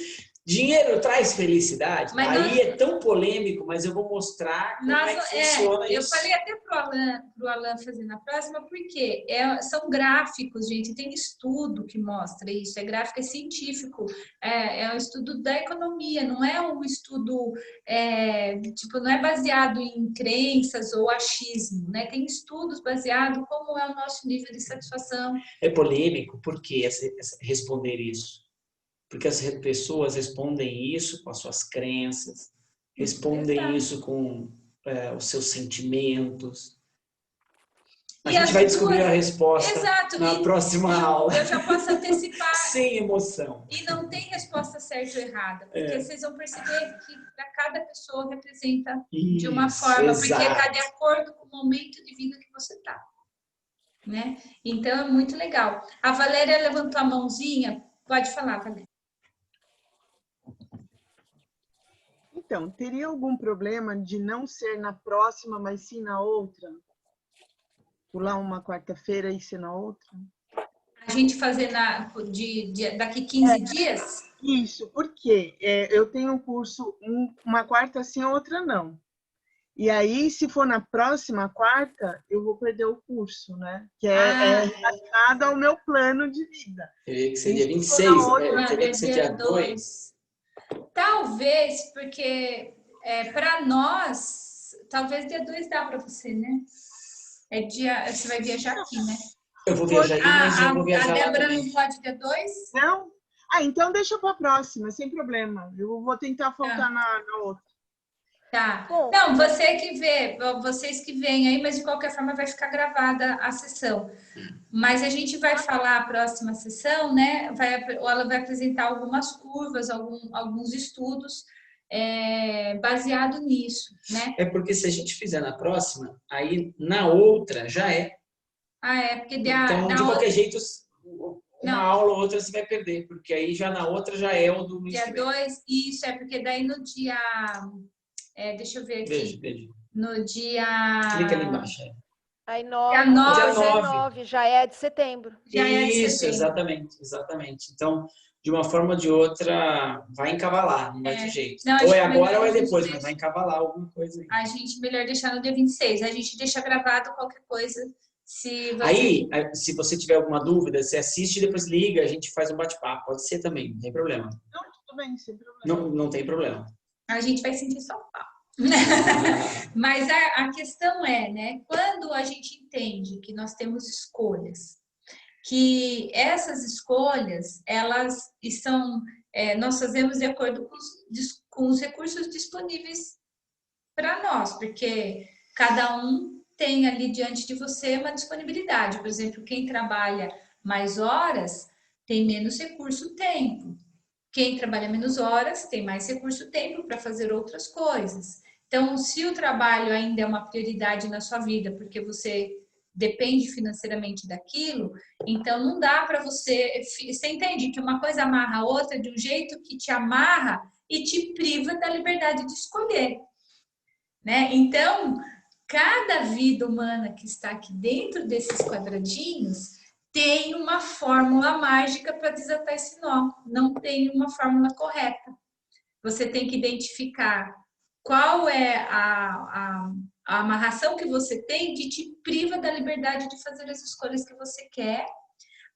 Dinheiro traz felicidade? Mas aí é tão polêmico, mas eu vou mostrar como é que funciona isso. Eu falei até pro Alan fazer na próxima, porque são gráficos, gente, tem estudo que mostra isso, gráfico, é científico, é um estudo da economia, não é um estudo, não é baseado em crenças ou achismo, né? Tem estudos baseados como é o nosso nível de satisfação. É polêmico, por que responder isso? Porque as pessoas respondem isso com as suas crenças, respondem isso com os seus sentimentos. A gente vai descobrir a resposta na próxima aula. Eu já posso antecipar. Sem emoção. E não tem resposta certa ou errada, porque vocês vão perceber que para cada pessoa representa de uma forma, porque está de acordo com o momento de vida que você está. Né? Então, é muito legal. A Valéria levantou a mãozinha. Pode falar, Valéria. Então, teria algum problema de não ser na próxima, mas sim na outra? pular uma quarta-feira e ser na outra. A gente fazer daqui 15 dias? Isso, porque eu tenho um curso, uma quarta sim, a outra não. E aí, se for na próxima quarta, eu vou perder o curso, né? Que é relacionado ao meu plano de vida. Teria que ser dia E se 26, for na outra, né? Teria que ser dia 2. Talvez, porque para nós, talvez dia 2 dá para você, né? Você vai viajar aqui, né? Eu vou viajar aí, mas eu vou viajar A lá Débora também. não pode dia 2? Não? Ah, então deixa para a próxima, sem problema. Eu vou tentar faltar na outra. Tá. Bom, Não, você que vê, vocês que veem aí, mas de qualquer forma vai ficar gravada a sessão. Mas a gente vai falar a próxima sessão, né? Ela vai apresentar algumas curvas, alguns estudos baseado nisso, né? É porque se a gente fizer na próxima, aí na outra já é. Porque Então, de qualquer jeito, uma Não. aula ou outra você vai perder, porque aí já na outra já é o do mês dia que vem. 2, isso, porque daí no dia... deixa eu ver aqui. Veja. No dia... Clica ali embaixo. Aí Dia 9 já é de setembro. Já é de Isso, setembro. exatamente. Então, de uma forma ou de outra, vai encavalar, não vai ter jeito. Não, ou é acho agora ou é melhor depois, deixar- mas vai encavalar alguma coisa aí. A gente melhor deixar no dia 26. A gente deixa gravado qualquer coisa. Se você... Aí, se você tiver alguma dúvida, você assiste e depois liga, a gente faz um bate-papo. Pode ser também, não tem problema. Não, tudo bem, sem problema. Não tem problema. A gente vai sentir só o papo. Mas a questão é, né? Quando a gente entende que nós temos escolhas, que essas escolhas, elas estão... nós fazemos de acordo com os recursos disponíveis para nós, porque cada um tem ali diante de você uma disponibilidade. Por exemplo, quem trabalha mais horas tem menos recurso-tempo. Quem trabalha menos horas tem mais recurso-tempo para fazer outras coisas. Então, se o trabalho ainda é uma prioridade na sua vida, porque você depende financeiramente daquilo, então não dá para você... Você entende que uma coisa amarra a outra de um jeito que te amarra e te priva da liberdade de escolher, né? Então, cada vida humana que está aqui dentro desses quadradinhos tem uma fórmula mágica para desatar esse nó. Não tem uma fórmula correta. Você tem que identificar qual é a amarração que você tem que te priva da liberdade de fazer as escolhas que você quer,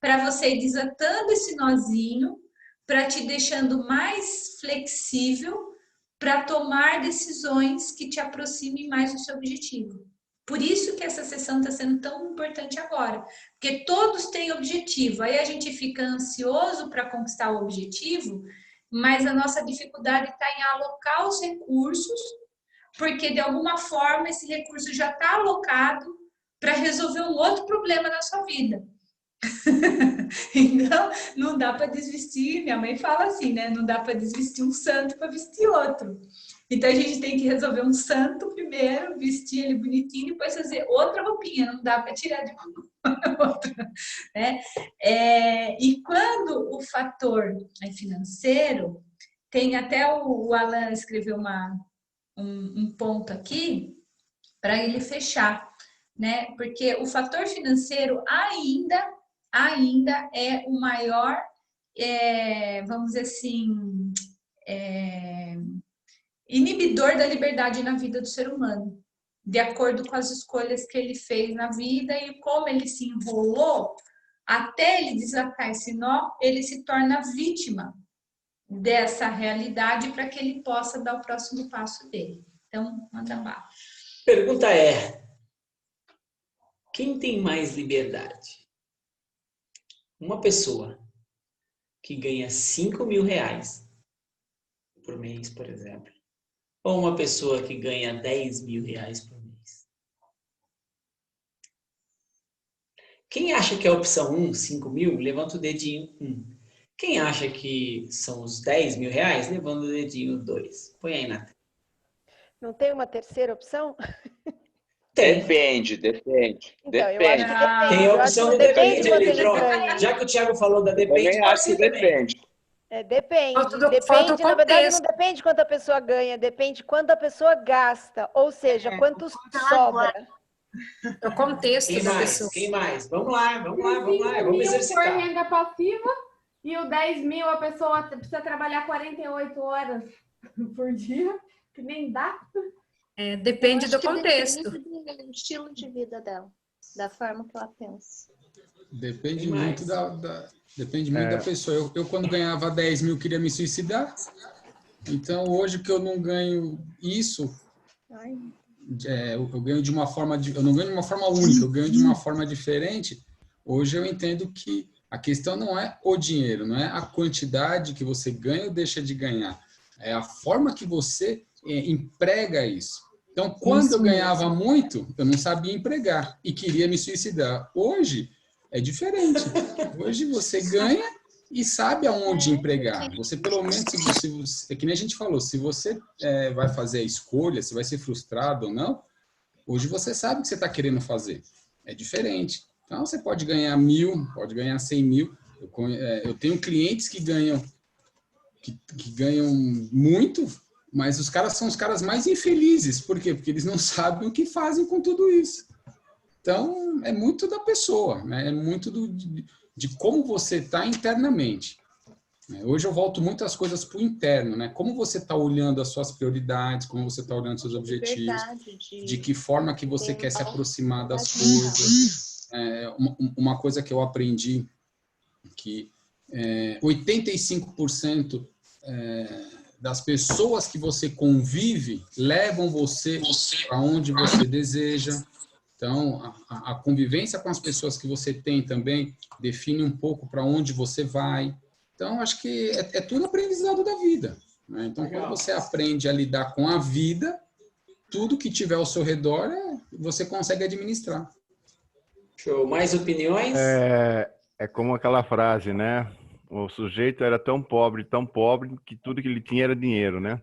para você ir desatando esse nozinho, para te deixando mais flexível, para tomar decisões que te aproximem mais do seu objetivo. Por isso que essa sessão está sendo tão importante agora, porque todos têm objetivo, aí a gente fica ansioso para conquistar o objetivo, mas a nossa dificuldade está em alocar os recursos, porque de alguma forma esse recurso já está alocado para resolver um outro problema na sua vida. Então, não dá para desvestir, minha mãe fala assim, né? Não dá para desvestir um santo para vestir outro. Então, a gente tem que resolver um santo primeiro, vestir ele bonitinho, depois fazer outra roupinha, não dá para tirar de uma outra, né? E quando o fator financeiro, tem até o Alan escreveu um ponto aqui, para ele fechar, né? Porque o fator financeiro ainda é o maior, vamos dizer assim, inibidor da liberdade na vida do ser humano, de acordo com as escolhas que ele fez na vida e como ele se enrolou, até ele desatar esse nó, ele se torna vítima dessa realidade para que ele possa dar o próximo passo dele. Então, manda bala. Pergunta é: quem tem mais liberdade? Uma pessoa que ganha 5 mil reais por mês, por exemplo, ou uma pessoa que ganha 10 mil reais por mês? Quem acha que é a opção 1, 5 mil, levanta o dedinho 1. Quem acha que são os 10 mil reais, levanta o dedinho 2. Põe aí na tela. Não tem uma terceira opção? Depende. Então, eu acho que depende. Tem a opção do depende ali, quanto ele pronto. ganha. Já que o Thiago falou da Eu depende, também pode acho ser que também. depende. Depende. Falta o Na verdade, não contexto. depende quanto a pessoa ganha, depende quanto a pessoa gasta, ou seja, quanto quanto ela sobra. É o contexto Quem da mais? pessoa. Quem mais? Vamos lá, vamos lá, Os vamos lá. 5 Vamos mil por exercitar. renda passiva e o 10 mil a pessoa precisa trabalhar 48 horas por dia, que nem dá. Depende do que contexto. depende do estilo de vida dela, da forma que ela pensa. Depende Tem mais. muito depende muito da pessoa. Eu, quando ganhava 10 mil, queria me suicidar. Então, hoje que eu não ganho isso, eu ganho de uma forma... eu não ganho de uma forma única, eu ganho de uma forma diferente. Hoje eu entendo que a questão não é o dinheiro, não é a quantidade que você ganha ou deixa de ganhar. É a forma que você emprega isso. Então, quando eu ganhava muito, eu não sabia empregar e queria me suicidar. Hoje é diferente. Hoje você ganha e sabe aonde empregar. Você, pelo menos, é que nem a gente falou, se você vai fazer a escolha, se vai ser frustrado ou não, hoje você sabe o que você está querendo fazer. É diferente. Então, você pode ganhar 1.000, pode ganhar 100 mil. Eu tenho clientes que ganham muito, mas os caras são os caras mais infelizes. Por quê? Porque eles não sabem o que fazem com tudo isso. Então, é muito da pessoa, né? É muito de como você está internamente. Hoje eu volto muito as coisas para o interno, né? Como você está olhando as suas prioridades, como você está olhando os seus objetivos, de que forma que você quer se aproximar das coisas. Uma coisa que eu aprendi, que 85% das pessoas que você convive levam você para onde você deseja. Então, a convivência com as pessoas que você tem também define um pouco para onde você vai. Então, acho que é tudo aprendizado da vida, né? Então, quando você aprende a lidar com a vida, tudo que tiver ao seu redor, você consegue administrar. Show. Mais opiniões? É como aquela frase, né? O sujeito era tão pobre, que tudo que ele tinha era dinheiro, né?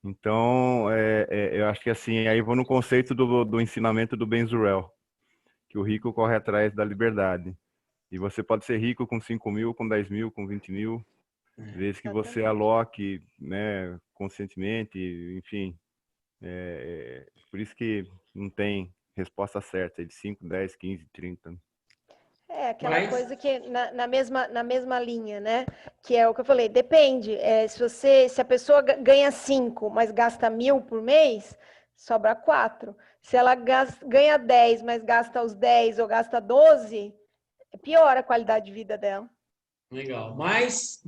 Então, eu acho que assim, aí vou no conceito do ensinamento do Ben Zurel, que o rico corre atrás da liberdade. E você pode ser rico com 5 mil, com 10 mil, com 20 mil, desde que você aloque, né, conscientemente, enfim. Por isso que não tem resposta certa de 5, 10, 15, 30. Aquela coisa que na mesma linha, né? Que é o que eu falei, depende. Se a pessoa ganha 5, mas gasta 1.000 por mês, sobra 4. Se ela ganha 10, mas gasta os 10 ou gasta 12, piora a qualidade de vida dela. Legal. Mais?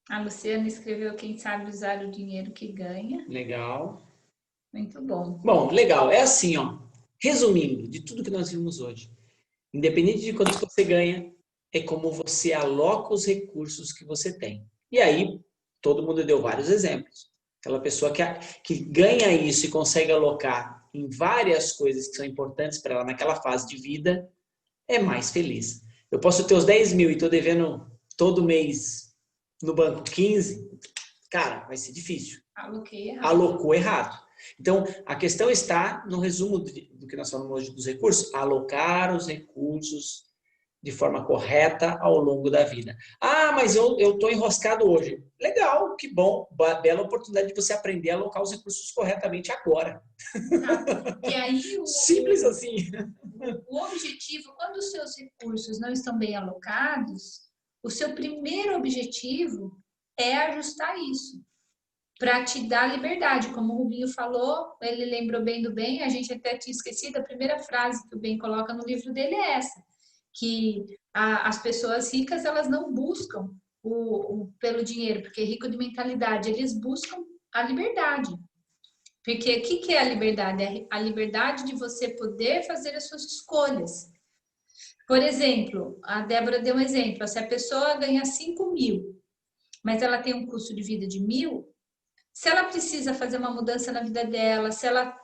A Luciana escreveu: quem sabe usar o dinheiro que ganha. Legal. Muito bom. Bom, legal. É assim, ó. Resumindo, de tudo que nós vimos hoje, independente de quanto você ganha, é como você aloca os recursos que você tem. E aí, todo mundo deu vários exemplos. Aquela pessoa que ganha isso e consegue alocar em várias coisas que são importantes para ela naquela fase de vida, é mais feliz. Eu posso ter os 10 mil e estou devendo todo mês no banco 15, cara, vai ser difícil. Alocou errado. Então, a questão está no resumo do que nós falamos hoje dos recursos, alocar os recursos de forma correta ao longo da vida. Ah, mas eu estou enroscado hoje. Legal, que bom, bela oportunidade de você aprender a alocar os recursos corretamente agora. E aí, simples assim. O objetivo, quando os seus recursos não estão bem alocados, o seu primeiro objetivo é ajustar isso, para te dar liberdade. Como o Rubinho falou, ele lembrou bem do Ben, a gente até tinha esquecido, a primeira frase que o Ben coloca no livro dele é essa, que as pessoas ricas, elas não buscam pelo dinheiro, porque rico de mentalidade, eles buscam a liberdade. Porque o que é a liberdade? É a liberdade de você poder fazer as suas escolhas. Por exemplo, a Débora deu um exemplo, se a pessoa ganha 5 mil, mas ela tem um custo de vida de 1.000, se ela precisa fazer uma mudança na vida dela, se ela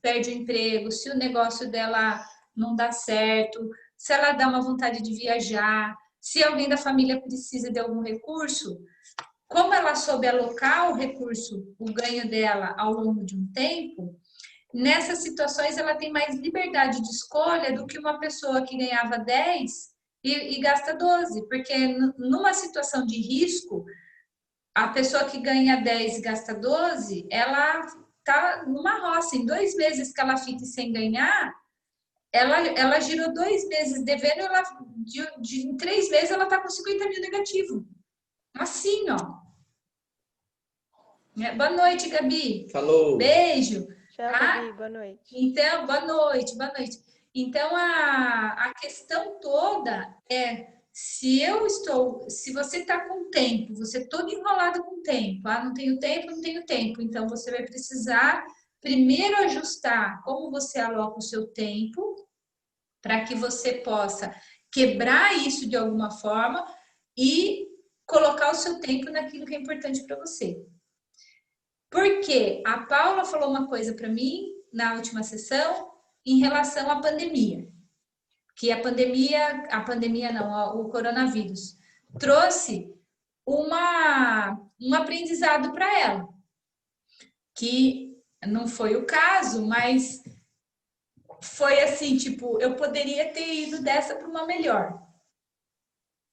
perde o emprego, se o negócio dela não dá certo, se ela dá uma vontade de viajar, se alguém da família precisa de algum recurso, como ela soube alocar o recurso, o ganho dela ao longo de um tempo, nessas situações ela tem mais liberdade de escolha do que uma pessoa que ganhava 10 e gasta 12, porque numa situação de risco, a pessoa que ganha 10 e gasta 12, ela tá numa roça. Em 2 meses que ela fica sem ganhar, ela girou 2 meses devendo, em 3 meses ela tá com 50 mil negativo. Assim, ó. Boa noite, Gabi. Falou. Beijo. Tchau, Gabi. Boa noite. Então, boa noite. Então, a questão toda é, se você está com tempo, você todo enrolado com tempo, não tenho tempo, então você vai precisar primeiro ajustar como você aloca o seu tempo, para que você possa quebrar isso de alguma forma e colocar o seu tempo naquilo que é importante para você. Porque a Paula falou uma coisa para mim na última sessão em relação à pandemia. Que o coronavírus trouxe um aprendizado para ela. Que não foi o caso, mas foi assim, tipo, eu poderia ter ido dessa para uma melhor.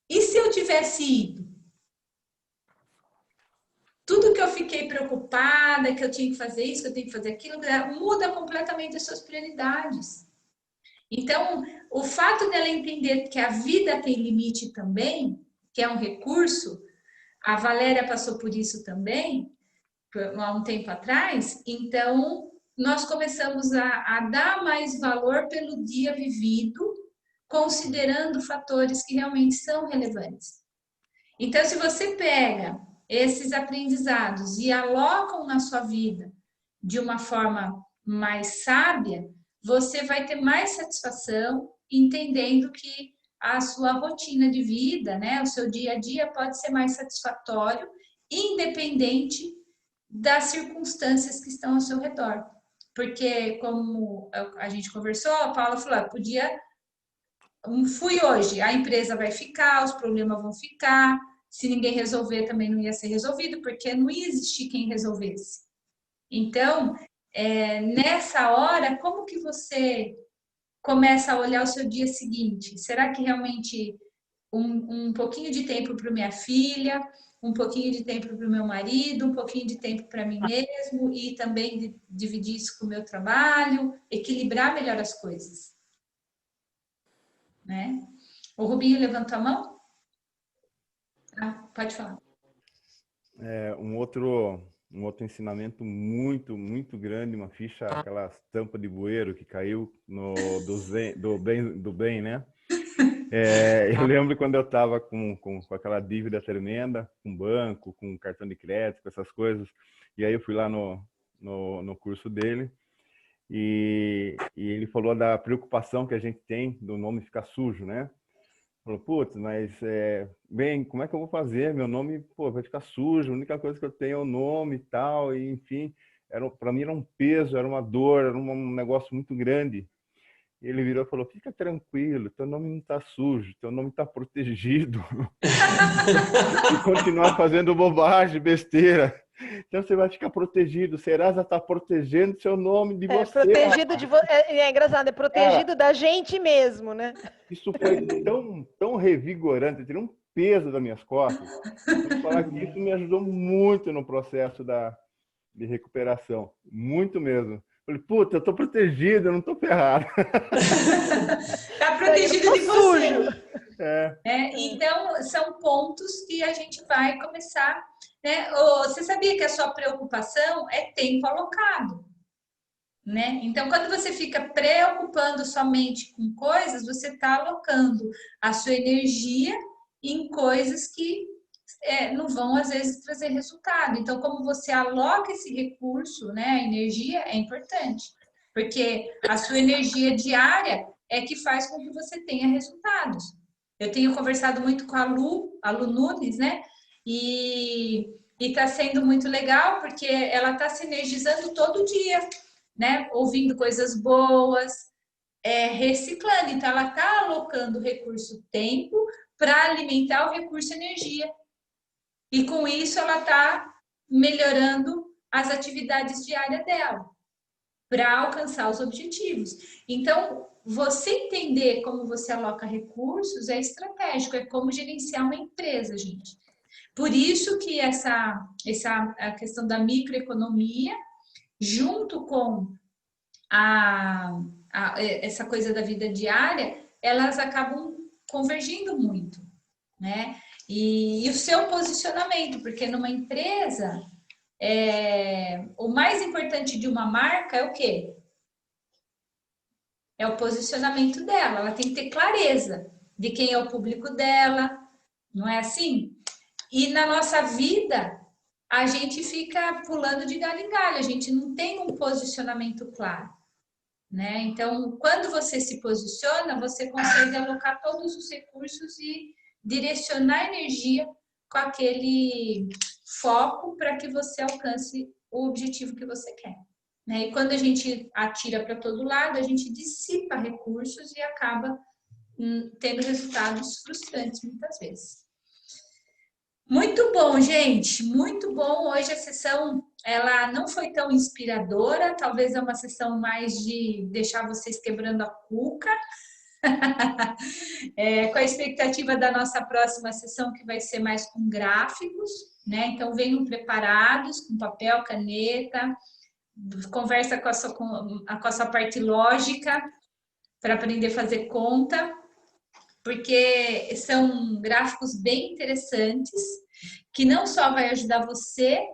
E se eu tivesse ido? Tudo que eu fiquei preocupada, que eu tinha que fazer isso, que eu tenho que fazer aquilo, muda completamente as suas prioridades. Então, o fato dela entender que a vida tem limite também, que é um recurso, a Valéria passou por isso também, há um tempo atrás, então nós começamos a dar mais valor pelo dia vivido, considerando fatores que realmente são relevantes. Então, se você pega esses aprendizados e alocam na sua vida de uma forma mais sábia, você vai ter mais satisfação entendendo que a sua rotina de vida, né, o seu dia a dia pode ser mais satisfatório, independente das circunstâncias que estão ao seu redor. Porque, como a gente conversou, a Paula falou, fui hoje, a empresa vai ficar, os problemas vão ficar, se ninguém resolver também não ia ser resolvido, porque não ia existir quem resolvesse. Então, nessa hora, como que você começa a olhar o seu dia seguinte? Será que realmente um pouquinho de tempo para minha filha, um pouquinho de tempo para o meu marido, um pouquinho de tempo para mim mesmo e também dividir isso com o meu trabalho, equilibrar melhor as coisas? Né? O Rubinho levantou a mão? Pode falar. Um outro ensinamento muito, muito grande, uma ficha, aquela tampa de bueiro que caiu do bem, né? Eu lembro quando eu estava com aquela dívida tremenda, com banco, com cartão de crédito, com essas coisas, e aí eu fui lá no curso dele, e ele falou da preocupação que a gente tem do nome ficar sujo, né? Falou, putz, mas bem, como é que eu vou fazer? Meu nome, vai ficar sujo, a única coisa que eu tenho é o nome e tal, e enfim, para mim era um peso, era uma dor, era um negócio muito grande. E ele virou e falou, fica tranquilo, teu nome não está sujo, teu nome está protegido. E continuar fazendo bobagem, besteira. Então você vai ficar protegido, Serasa está protegendo seu nome de você. Protegido de você. É engraçado, é protegido da gente mesmo, né? Isso foi tão revigorante, tirou um peso das minhas costas. Vou falar que isso me ajudou muito no processo de recuperação, muito mesmo. Falei, puta, eu tô protegido, eu não tô ferrado. Tá protegido de você. É. Então, são pontos que a gente vai começar, né? Você sabia que a sua preocupação é tempo alocado, né? Então, quando você fica preocupando somente com coisas, você está alocando a sua energia em coisas que não vão, às vezes, trazer resultado. Então, como você aloca esse recurso, né, a energia, é importante. Porque a sua energia diária é que faz com que você tenha resultados. Eu tenho conversado muito com a Lu Nunes, né? E está sendo muito legal, porque ela está se energizando todo dia, né? Ouvindo coisas boas, reciclando. Então, ela está alocando o recurso tempo para alimentar o recurso energia. E com isso ela está melhorando as atividades diárias dela para alcançar os objetivos. Então, você entender como você aloca recursos é estratégico, é como gerenciar uma empresa, gente. Por isso que a questão da microeconomia junto com essa coisa da vida diária, elas acabam convergindo muito, né? E o seu posicionamento, porque numa empresa, o mais importante de uma marca é o quê? É o posicionamento dela. Ela tem que ter clareza de quem é o público dela, não é assim? E na nossa vida, a gente fica pulando de galho em galho, a gente não tem um posicionamento claro, né? Então, quando você se posiciona, você consegue alocar todos os recursos e direcionar a energia com aquele foco para que você alcance o objetivo que você quer, né? E quando a gente atira para todo lado, a gente dissipa recursos e acaba tendo resultados frustrantes muitas vezes. Muito bom, gente, muito bom. Hoje a sessão, ela não foi tão inspiradora, talvez é uma sessão mais de deixar vocês quebrando a cuca, com a expectativa da nossa próxima sessão, que vai ser mais com gráficos, né? Então venham preparados, com papel, caneta, conversa com a sua parte lógica, para aprender a fazer conta, porque são gráficos bem interessantes, que não só vai ajudar você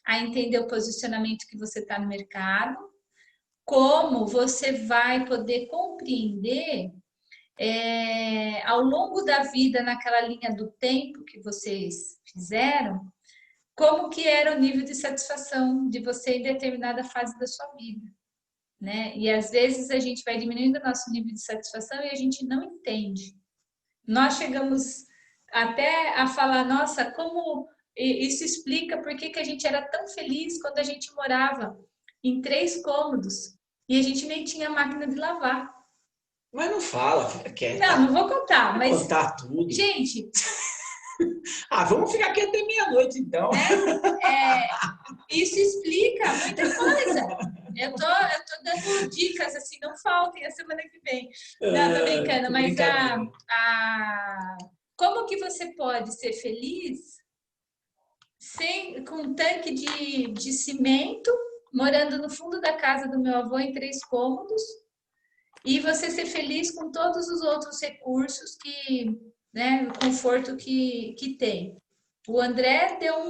a entender o posicionamento que você está no mercado, como você vai poder compreender ao longo da vida, naquela linha do tempo que vocês fizeram, como que era o nível de satisfação de você em determinada fase da sua vida, né? E às vezes a gente vai diminuindo o nosso nível de satisfação e a gente não entende. Nós chegamos até a falar, nossa, como isso explica por que a gente era tão feliz quando a gente morava em 3 cômodos e a gente nem tinha máquina de lavar. Mas não fala, fica quieto. Não vou contar, mas... contar tudo. Gente... vamos ficar aqui até meia-noite, então. Isso explica muita coisa. Eu tô dando dicas, assim, não faltem a semana que vem. Não, tô brincando, mas como que você pode ser feliz com um tanque de cimento, morando no fundo da casa do meu avô em 3 cômodos, e você ser feliz com todos os outros recursos né, o conforto que tem. O André deu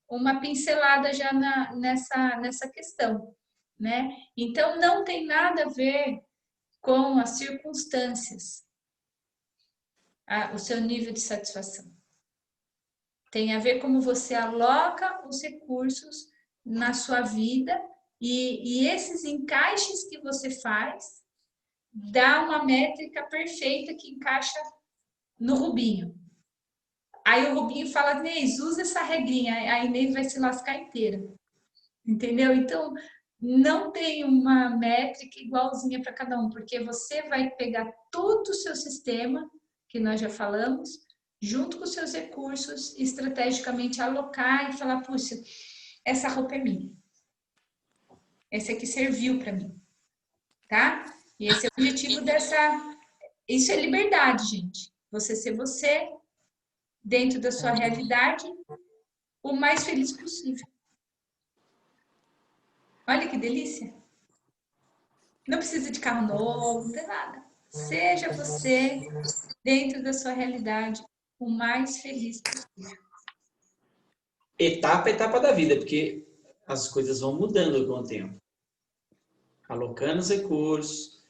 uma pincelada já nessa questão, né? Então, não tem nada a ver com as circunstâncias, o seu nível de satisfação. Tem a ver como você aloca os recursos na sua vida e esses encaixes que você faz dá uma métrica perfeita que encaixa no Rubinho. Aí o Rubinho fala, Inês, usa essa regrinha, a Inês vai se lascar inteira. Entendeu? Então, não tem uma métrica igualzinha para cada um, porque você vai pegar todo o seu sistema, que nós já falamos, junto com os seus recursos, estrategicamente alocar e falar, puxa, essa roupa é minha. Esse aqui serviu para mim. Tá? E esse é o objetivo Isso é liberdade, gente. Você ser você, dentro da sua realidade, o mais feliz possível. Olha que delícia. Não precisa de carro novo, não tem nada. Seja você, dentro da sua realidade, o mais feliz possível. Etapa a etapa da vida, porque as coisas vão mudando com o tempo. Alocando os recursos.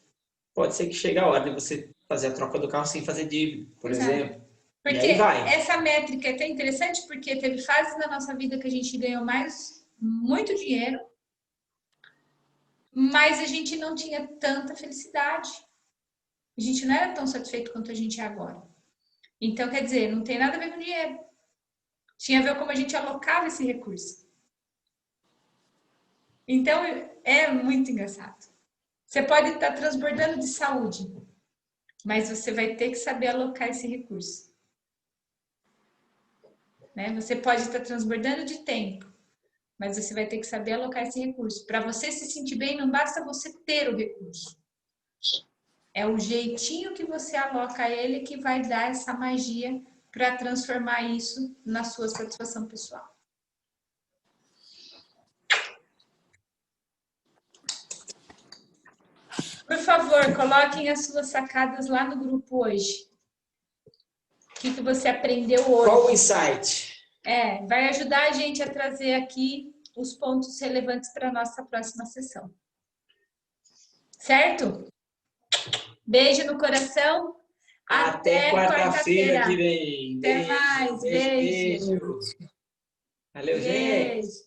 Pode ser que chegue a hora de você fazer a troca do carro sem fazer dívida, por exemplo. Porque essa métrica é até interessante, porque teve fases na nossa vida que a gente ganhou muito dinheiro, mas a gente não tinha tanta felicidade. A gente não era tão satisfeito quanto a gente é agora. Então, quer dizer, não tem nada a ver com dinheiro. Tinha a ver como a gente alocava esse recurso. Então, é muito engraçado. Você pode estar transbordando de saúde, mas você vai ter que saber alocar esse recurso. Né? Você pode estar transbordando de tempo, mas você vai ter que saber alocar esse recurso. Para você se sentir bem, não basta você ter o recurso. É o jeitinho que você aloca ele que vai dar essa magia para transformar isso na sua satisfação pessoal. Por favor, coloquem as suas sacadas lá no grupo hoje. O que você aprendeu hoje? Qual o insight? Vai ajudar a gente a trazer aqui os pontos relevantes para a nossa próxima sessão. Certo? Beijo no coração. Até quarta-feira que vem. Até mais. Beijo. Valeu, gente. Beijo.